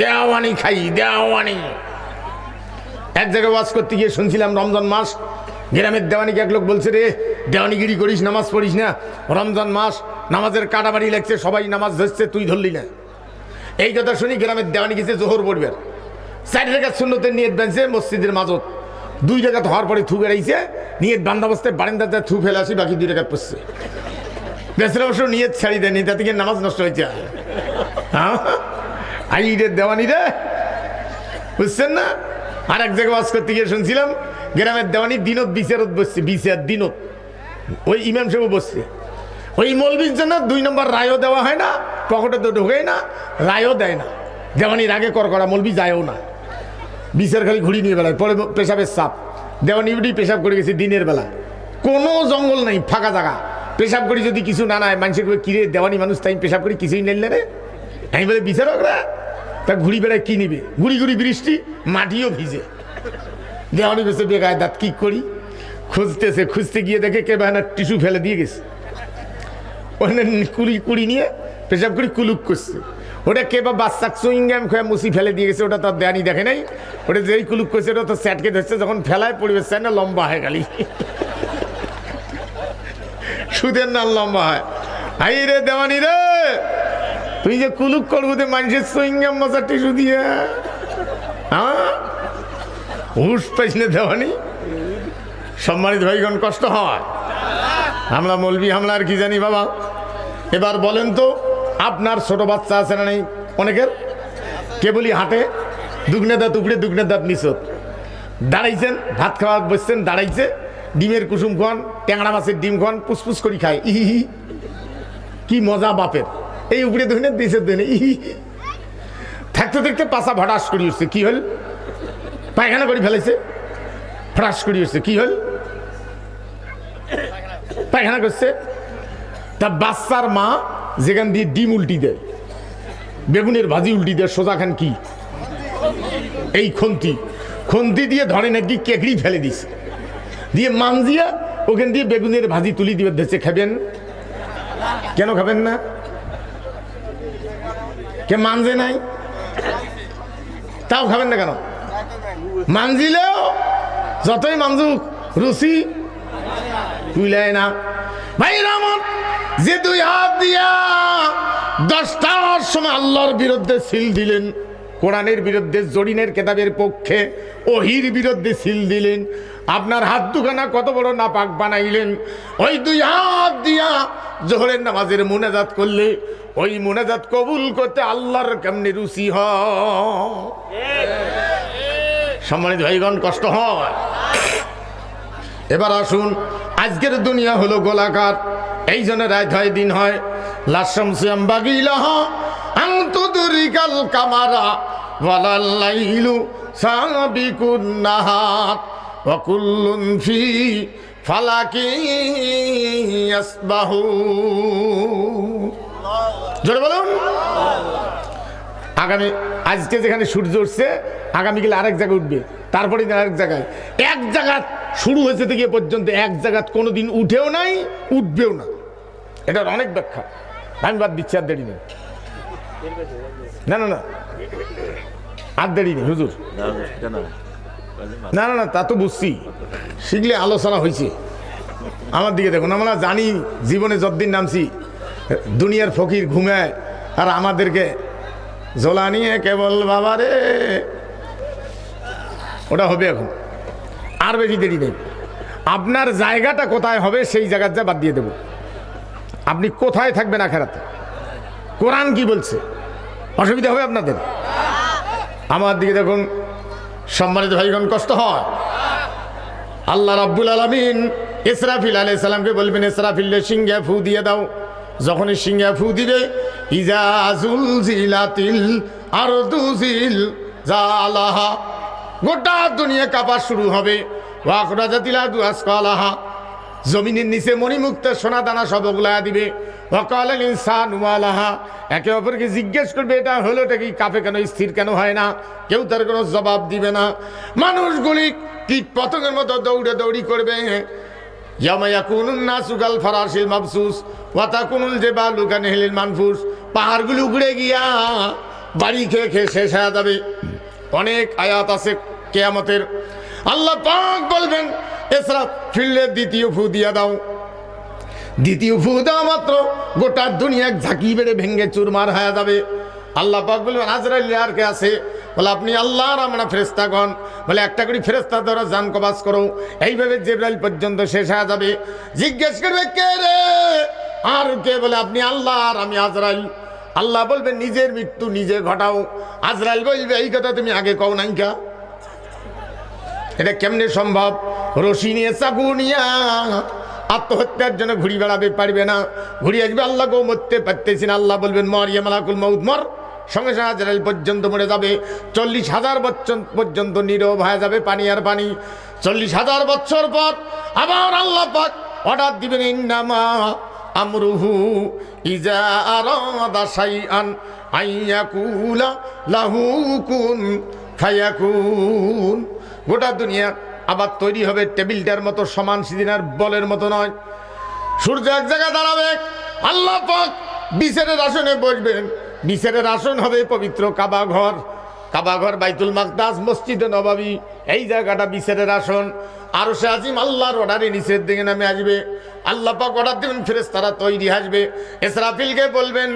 দেওয়ানি খাই, দেওয়ানি। এক জায়গায় ওয়াজ করতে গিয়ে শুনছিলাম রমজান মাস, গ্রামের দেওয়ানিকে এক লোক বলছে, রে দেওয়ানিগিরি করিস, নামাজ পড়িস না, রমজান মাস নামাজের কাটাবাড়ি লাগছে, সবাই নামাজ ধরছে, তুই ধরলি না। এই কথা শুনি গ্রামের দেওয়ানি গেছে জোহর পড়বে, 4 রাকাত সুন্নতের নিয়ত বাঁধছে মসজিদের মাজত, 2 রাকাত হওয়ার পরে থু বেড়াইছে, নিয়ত বান্ধা বস্তায় বারান্দাতে থু ফেলে আসি, বাকি 2 রাকাত পড়ছে। বেসরা অবশ্য নিয়ত ছাড়ি দেয়নি, তা থেকে নামাজ নষ্ট হয়েছে। হ্যাঁ আই রে দেওয়ানি রে, বুঝছেন না? আর এক জায়গায় ওয়াজ করতে গিয়ে শুনছিলাম গ্রামের দেওয়ানি দিনত বিচারত বসছে, বিচার দিনত ওই ইমাম সাহেব বসছে। ওই মৌলবীর জন্য 2 নম্বর রায়ও দেওয়া হয় না, পকেটে তো ঢোকেই না, রায়ও দেয় না। দেওয়ানির আগে করা মৌলবী যায়ও না, বিচার খালি ঘুরি নিয়ে বেড়ায়। পরে পেশাবের চাপ, দেওয়ানি উঠি পেশাব করে গেছে দিনের বেলা, কোনো জঙ্গল নাই, ফাঁকা জায়গা। পেশাব করি যদি কিছু না নেয়, মানুষের কিরে দেওয়ানি মানুষ, তাই পেশাব করি কিছুই নেই রে। আমি বলে বিচারকরা তা ঘুরি বেড়ায় কি নিবে, ঘুরি ঘুরি বৃষ্টি, মাটিও ভিজে। দেওয়ানি বেছে বেগায় দাঁত, কি করি খুঁজতেছে, খুঁজতে গিয়ে দেখে কে বাহানা টিস্যু ফেলে দিয়ে গেছে, ওখানে কুড়ি নিয়ে পেশাব করি কুলুক করছে। ওটা কে বা বাচ্চা চুইংগাম খোয়া মুসি ফেলে দিয়ে গেছে, ওটা তার দেওয়ানি দেখে নাই। ওটা যেই কুলুক করছে ওটা তো স্যাটকে ধরছে, যখন ফেলায় পরিবেশ চায় না, লম্বা হয় গালি, সুদের না লম্বা হয়। হাই রে দেওয়ানি রে, তুই যে কুলুক করবো মানুষের চুইংগাম মজা টিস্যু দিয়ে, হ্যাঁ হুশ পাইস না দেওয়ানি। সম্মানিত ভাইগণ, কষ্ট হয়। হামলা মৌলবি হামলা আর কি জানি বাবা। এবার বলেন তো, আপনার ছোট বাচ্চা আছে না নেই? অনেকের কেবলই হাঁটে, দুগনে দাঁত উপড়ে দুগনে দাঁত নিচত, দাঁড়াইছেন ভাত খাওয়া বসছেন, দাঁড়াইছে, ডিমের কুসুম খান, ট্যাংরা মাছের ডিম খান, পুসপুস করি খায়, ইহি কি মজা বাপের। এই উপরে দুগনে দিছে দেনে ইহি, থাকতে থাকতে পাশা ভটাস করি উঠছে, কি হল? পায়খানা করে ফেলেছে, ফটাস করি উঠছে, কি হল? পায়খানা করছে। তা বাচ্চার মা যেখান দিয়ে ডিম উল্টি দেয়, বেগুনের ভাজি উল্টি দেয়, সোজা খান কি এই খন্তি দিয়ে ধরে নাকি কেকড়ি ফেলে দিছে, দিয়ে মানজিয়া ওখান দিয়ে বেগুনের ভাজি তুলি দিয়ে দিচ্ছে। খাবেন? কেন খাবেন না? কে মানজে নাই, তাও খাবেন না কেন? মানজিলেও যতই মানজুক রুচি তুইলাই না। ভাই রামন যে 2 হাত দিয়া 10টার সময় আল্লাহর বিরুদ্ধে সিল দিলেন, কোরআনের বিরুদ্ধে, জরিনের কেতাবের পক্ষে, ওহির বিরুদ্ধে সিল দিলেন, আপনার হাত দুখানা কত বড় নাপাক বানাইলেন। ওই 2 হাত দিয়া জোহরের নামাজের মুনাজাত করলে, ওই মুনাজাত কবুল করতে আল্লাহর কেমনে রুচি হয়। সম্মানিত ভাইগণ, কষ্ট হয়। এবার আসুন, আজকের দুনিয়া হলো গোলাকার, এই জন্য রাত হয় দিন হয়। লাশামসিয়াম বাগিলাহ আনতুদরিকাল কামারা ওয়ালাল লাইলু সাবিকুন নাহার ওয়া কুল্লুন ফি ফালাকি ইয়াসবাহু। জোরে বলুন। আগামী আজকে যেখানে সূর্য উঠছে, আগামীকাল আরেক জায়গায় উঠবে, তারপরে আরেক জায়গায়, এক জায়গা শুরু হয়েছে থেকে পর্যন্ত এক জায়গা কোনোদিন উঠেও নাই, উঠবেও না। এটার অনেক ব্যাখ্যা, আমি বাদ দিচ্ছি, আর দেরি নেই। না না না, আর দেরি নেই হুজুর। না না না, তা তো বুঝছি, শিখলে আলোচনা হয়েছে। আমার দিকে দেখুন, আমরা জানি জীবনে যতদিন নামছি দুনিয়ার ফকির ঘুমায়, আর আমাদেরকে জোলা নিয়ে কেবল বাবারে, ওটা হবে এখন, আর বেশি দেরি নেই। আপনার জায়গাটা কোথায় হবে সেই জায়গার যা বাদ দিয়ে দেব। আপনি কোথায় থাকবেন আখেরাতে, কোরআন কি বলছে, অসুবিধা হবে আপনাদের? আমার দিকে দেখুন, সম্মানিত ভাইগণ, কষ্ট হয়। আল্লাহ রাব্বুল আলামিন ইসরাফিল আলাইহিস সালামকে বলবেন, ইসরাফিল সিংহে ফু দিয়ে দাও। যখনই সিংহে ফু দিবে, ইজা জুলজিলাতিল আরদু জিলজালাহা, গোটা দুনিয়া কাঁপা শুরু হবে। ওয়া আখরাজাতিল আরদু আসকালাহা, জমিনের নিচে মণিমুক্ত সোনা দানা সব ওগুলা দিবে। ওয়া ক্বালাল ইনসানু মা লাহা, একে অপরকে জিজ্ঞেস করবে এটা হলোটা কি, কাঁপে কেন, স্থির কেন হয় না, কেউ তার কোনো জবাব দিবে না। মানুষগুলি কীট পতঙ্গের মতো দৌড়ে দৌড়ি করবে। ইয়ামা ইয়াকুনুন নাসু কাল ফারাশিল মাবসুস ওয়া তাকুনুল জিবালু কানহিলিল মানফুস, পাহাড়গুলো উগড়ে গিয়া বাড়ি খেয়ে খেয়ে শেষ হয়ে যাবে। অনেক আয়াত আছে কিয়ামতের। আল্লাহ পাক বলবেন, ইসরাফিলের দ্বিতীয় ফু দিয়া দাও। দ্বিতীয় ফু দেওয়া মাত্র গোটা দুনিয়া ঝাঁকি বেড়ে ভেঙ্গে চুরমার হয়ে যাবে। আল্লাহ পাক বলবেন, আজরাইল আর কে আছে? বলে আপনি আল্লাহর আমরা ফেরেশতাগণ। বলে একটা করে ফেরেশতা ধরো, জান কবাজ করো। এইভাবে জিবরাইল পর্যন্ত শেষ হয়ে যাবে। জিজ্ঞেস করবে কে রে, আর কে? বলে আপনি আল্লাহ আর আমি আজরাইল। আল্লাহ বলবেন, নিজের মৃত্যু নিজে ঘটাও। আজরাইল বলবে, এই কথা তুমি আগে কও নাই কা? এটা কেমনে সম্ভব? রশি নিয়ে চাকু নিয়া আত্মহত্যার জন্য ঘুরি বেড়াবে, পারবে না। ঘুরি আসবে, আল্লাহ কেউ মরতে পারতেছি না। আল্লাহ বলবেন, মর ইয়া মালাকুল মউত, মর। সঙ্গে সঙ্গে আজরাইল পর্যন্ত মরে যাবে। 40,000 বছর পর্যন্ত নীরব হয়ে যাবে পানি আর পানি। 40,000 বছর পর আবার আল্লাহ পাক অর্ডার দিবেন, ইন্নামা আমরুহু ইজা আরাদা শাইআন আইয়াকুলা লাহু কুন ফায়াকুন। গোটা দুনিয়া আবার তৈরি হবে টেবিলটার মতো, সমান সিদিনার বলের মতো নয়। সূর্য এক জায়গায় দাঁড়াবে, আল্লাহ পাক বিচারের আসনে বসবেন। বিচারের আসন হবে পবিত্র কাবা ঘর। কাবা ঘর, বাইতুল মাকদাস, মসজিদে নববী, এই জায়গাটা বিচারের আসন। আরশে আজিম আল্লাহর অর্ডারে নিচের দিকে নামে আসবে। আল্লাহ পাক অর্ডার দেবেন, ফেরেশতারা তৈরি আসবে। ইসরাফিলকে বলবেন,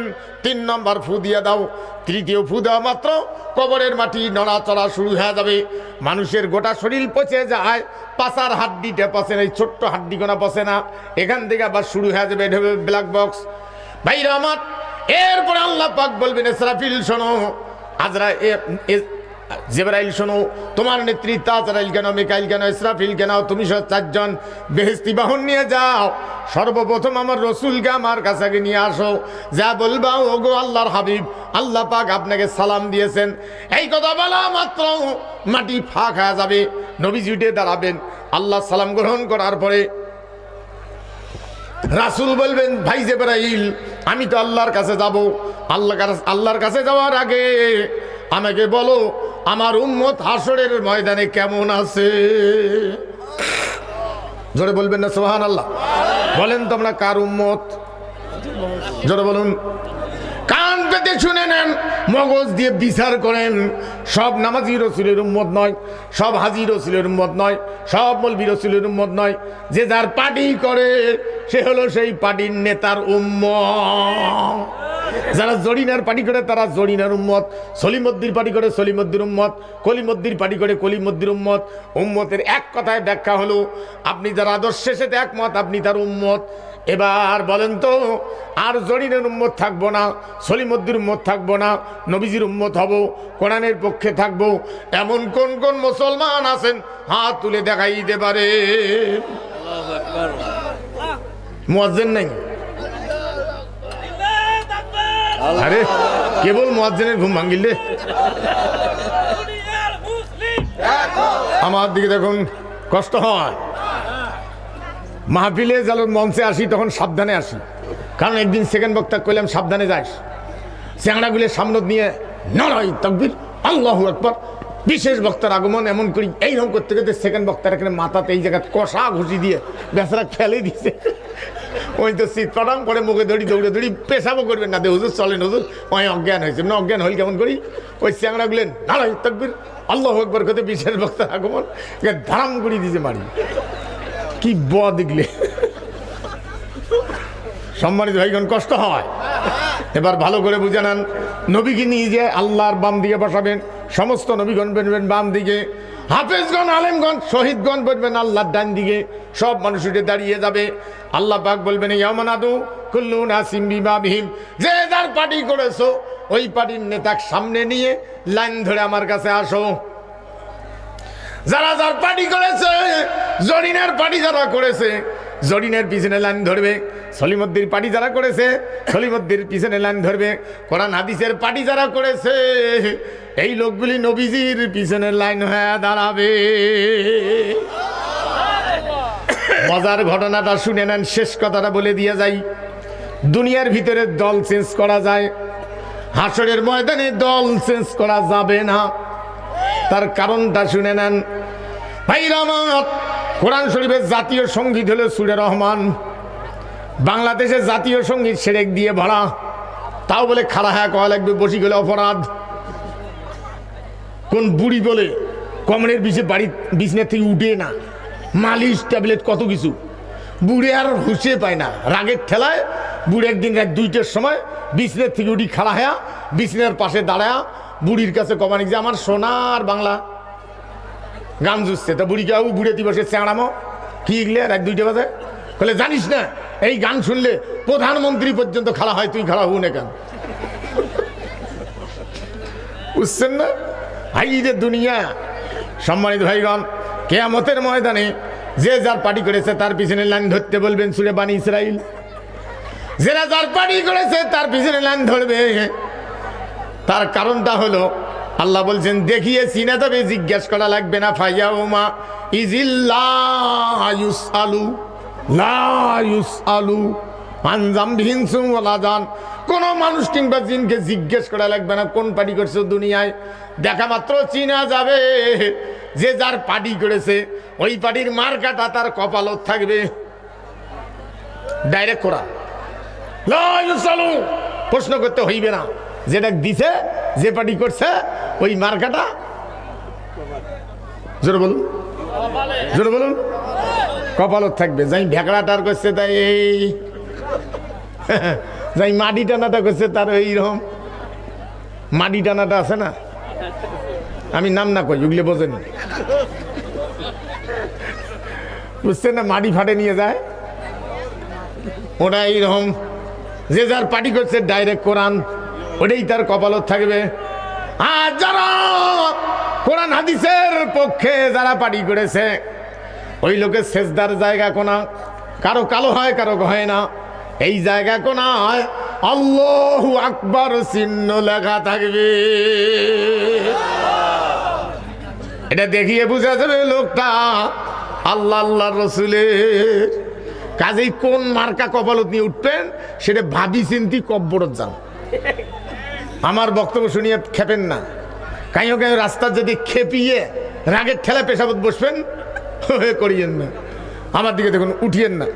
3 নম্বর ফু দিয়ে দাও। তৃতীয় ফু দেওয়া মাত্র কবরের মাটি নড়াচড়া শুরু হয়ে যাবে। মানুষের গোটা শরীর পচে যায়, পাছার হাড্ডিটা পচে না, এই ছোট্ট হাড্ডিগোনা পচে না। এখান থেকে আবার শুরু হয়ে যাবে, এটা হবে ব্ল্যাক বক্স। ভাইরা আমার, এরপরে আল্লাহ পাক বলবেন, ইসরাফিল শোনো, জিবরাইল শোনো, তোমার নেতৃত্ব আজরাইল কেন, মিকাইল কেন, ইসরাফিল কেন, তুমি সব 4 জন বেহেশতি বাহন নিয়ে যাও। সর্বপ্রথম আমার রসুলকে আমার কাছে নিয়ে আসো। যা বলবা, ওগো আল্লাহর হাবিব, আল্লাহ পাক আপনাকে সালাম দিয়েছেন। এই কথা বলা মাত্র মাটি ফাঁক হয়ে যাবে। নবীজি উঠে দাঁড়াবেন। আল্লাহ সালাম গ্রহণ করার পরে রাসূল বলবেন, ভাই জিবরাইল, আমি তো আল্লাহর কাছে যাব। আল্লাহর কাছে যাওয়ার আগে আমাকে বলো, আমার উম্মত হাসরের ময়দানে কেমন আছে? জোরে বলবেন না সুবহানাল্লাহ? বলেন তোমরা কার উম্মত? জোরে বলুন। কান পেতে শুনে নেন, মগজ দিয়ে বিচার করেন। সব নামাজি রসুলের উম্মত নয়, সব হাজি রসুলের উম্মত নয়, সব মৌলবি রসুলের উম্মত নয়। যে যার পার্টি করে সে হলো সেই পার্টির নেতার উম্মত। যারা জরিনার পার্টি করে তারা জরিনার উম্মত, সলিমদ্দির পার্টি করে সলিমদ্দির উম্মত, কলিমদ্দির পার্টি করে কলিমদ্দির উম্মত। উম্মতের এক কথায় ব্যাখ্যা হলো, আপনি যার আদর্শের সাথে একমত আপনি তার উম্মত। এবার বলেন তো, আর জরিনের উম্মত থাকবো না, সলিমদ্দির উম্মত থাকবো না, নবীজির উম্মত হব, কোরআনের পক্ষে থাকবো, এমন কোন কোন মুসলমান আছেন হাত তুলে দেখাই দিতে পারে? মুয়াজ্জিন নাই? আরে কেবল মুয়াজ্জিনের ঘুম ভাঙিলে। আমার দিকে দেখুন, কষ্ট হয়। মাহফিলে যখন মঞ্চে আসি তখন সাবধানে আসি, কারণ একদিন সেকেন্ড বক্তা কইলাম সাবধানে যাস। চ্যাংড়াগুলো সামনে নিয়ে নারাই তাকবীর, আল্লাহু আকবার। বিশেষ বক্তার আগমন এমন করি এইরকম করতে করতে সেকেন্ড বক্তার এখানে মাথাতে এই জায়গায় কষা ঘুষি দিয়ে বেচারা ফেলে দিছে। ওই তো শীত পাটাম করে মুখে ধরি, দৌড়ে দৌড়ি, পেশাবো করবেন না, হুজুর চলেন হুজুর, ওই অজ্ঞান হয়েছে না। অজ্ঞান হইল কেমন করি? ওই চ্যাংড়াগুলো নারাই তাকবীর, আল্লাহু আকবার করতে বিশেষ বক্তার আগমন ধারাম করে দিয়েছে মারি। কি দেখলে সম্মানিত ভাইগণ, কষ্ট হয়। এবার ভালো করে বুঝে নেন, নবীকে নিয়ে যে আল্লাহর বাম দিকে বসাবেন, সমস্ত নবীগণ বসবেন বাম দিকে, হাফেজগণ আলেমগণ শহীদগণ বসবেন আল্লাহর ডান দিকে। সব মানুষ উঠে দাঁড়িয়ে যাবে। আল্লাহ পাক বলবেন, ইয়ামানাদু কুল্লু নাসিম বিমাবিহিম, যে যার পার্টি করেছো ওই পার্টির নেতাকে সামনে নিয়ে লাইন ধরে আমার কাছে আসো। যারা যার পার্টি করেছে জরিনার পার্টি যারা করেছে জরিনের পিছনে লাইন ধরবে, সলিমুদ্দির পার্টি যারা করেছে সলিমুদ্দির পিছনে লাইন ধরবে, কোরআন হাদিসের পার্টি যারা করেছে এই লোকগুলি নবীজির পিছনে লাইন হয়ে দাঁড়াবে। মজার ঘটনাটা শুনে নেন, শেষ কথাটা বলে দিয়ে যাই। দুনিয়ার ভিতরে দল চেঞ্জ করা যায়, হাসরের ময়দানে দল চেঞ্জ করা যাবে না। তার কারণটা শুনে নেন ভাইরা আমার। কোরআন শরীফের জাতীয় সঙ্গীত হলো সুরে রহমান। বাংলাদেশের জাতীয় সঙ্গীত সেরেক দিয়ে ভরা, তাও বলে খাড়া হ্যাঁ কয়া লাগবে, বসি গেলে অপরাধ। কোন বুড়ি বলে কমরের বিষে বাড়ির বিছনের থেকে উঠে না, মালিশ ট্যাবলেট কত কিছু, বুড়ে আর হুঁশে পায় না। রাগের ঠেলায় বুড়ি একদিন রাত 2টার সময় বিছনের থেকে উঠি খাড়া হ্যাঁ বিছনের পাশে দাঁড়ায়া বুড়ির কাছে কমানি যে আমার সোনার বাংলা গান জুসছে। তা বুড়ি কেউ বুড়ে দিবসে চেঁড়ামো কি গলে রাত 2টা বাজে, বলে জানিস না এই গান শুনলে প্রধানমন্ত্রী পর্যন্ত খাড়া হয়, তুই খাড়া হু না কেন? বুঝছেন না ভাই যে দুনিয়া। সম্মানিত ভাইগণ, কিয়ামতের ময়দানে যে যার পার্টি করেছে তার পিছনে লাইন ধরতে বলবেন সূরা বানী ইসরাইল। যারা যার পার্টি করেছে তার পিছনে লাইন ধরবে। তার কারণটা হলো আল্লাহ বলছেন দেখিয়েছি না, তবে জিজ্ঞেস করা লাগবে না। ফাইয়াউমা ইজিল্লা ইউসআলু লা ইউসআলু আন যামবিহিন ওয়ালা জান। কোন মানুষ কিংবা জিনকে জিজ্ঞেস করা লাগবে না কোন পার্টি করছো। দুনিয়ায় দেখা মাত্র চিনা যাবে। যে যার পার্টি করেছে ওই পার্টির মার্কাটা তার কপালত থাকবে। ডাইরেক্ট করা, লা ইউসআলু, প্রশ্ন করতে হইবে না। যেটা দিছে যে পার্টি করছে ওই মার্কাটা, জোরে বলুন জোরে বলুন, কপালত থাকবে। যাই ভেকড়াটার করছে তাই এই, যাই মাটি টানাটা করছে তার এইরকম মাটি টানাটা আছে না, আমি নাম না কই, ওগুলো বোঝেন বুঝছেন না, মাটি ফাটে নিয়ে যায় ওটা এইরকম। যে যার পার্টি করছে ডাইরেক্ট কোরআন, ওটাই তার কপালত থাকবে। আর যারা কোরআন হাদিসের পক্ষে যারা পার্টি করেছে ওই লোকের সেজদার জায়গা কোনা কারো কালো হয় কারো হয় না, এই জায়গা কোনায় আল্লাহু আকবার চিহ্ন লেখা থাকবে। এটা দেখিয়ে বোঝা যাবে লোকটা আল্লাহ আল্লাহ রসুলের। কাজেই কোন মার্কা কপালত নিয়ে উঠবেন সেটা ভাবি চিন্তি কব্বরত যান। আমার বক্তব্য শুনিয়ে খেপেন না। কাইও কাইও রাস্তার যদি খেপিয়ে রাগের ঠেলা পেশাবত বসবেন করিয়েন না। আমার দিকে দেখুন, উঠিয়েন না।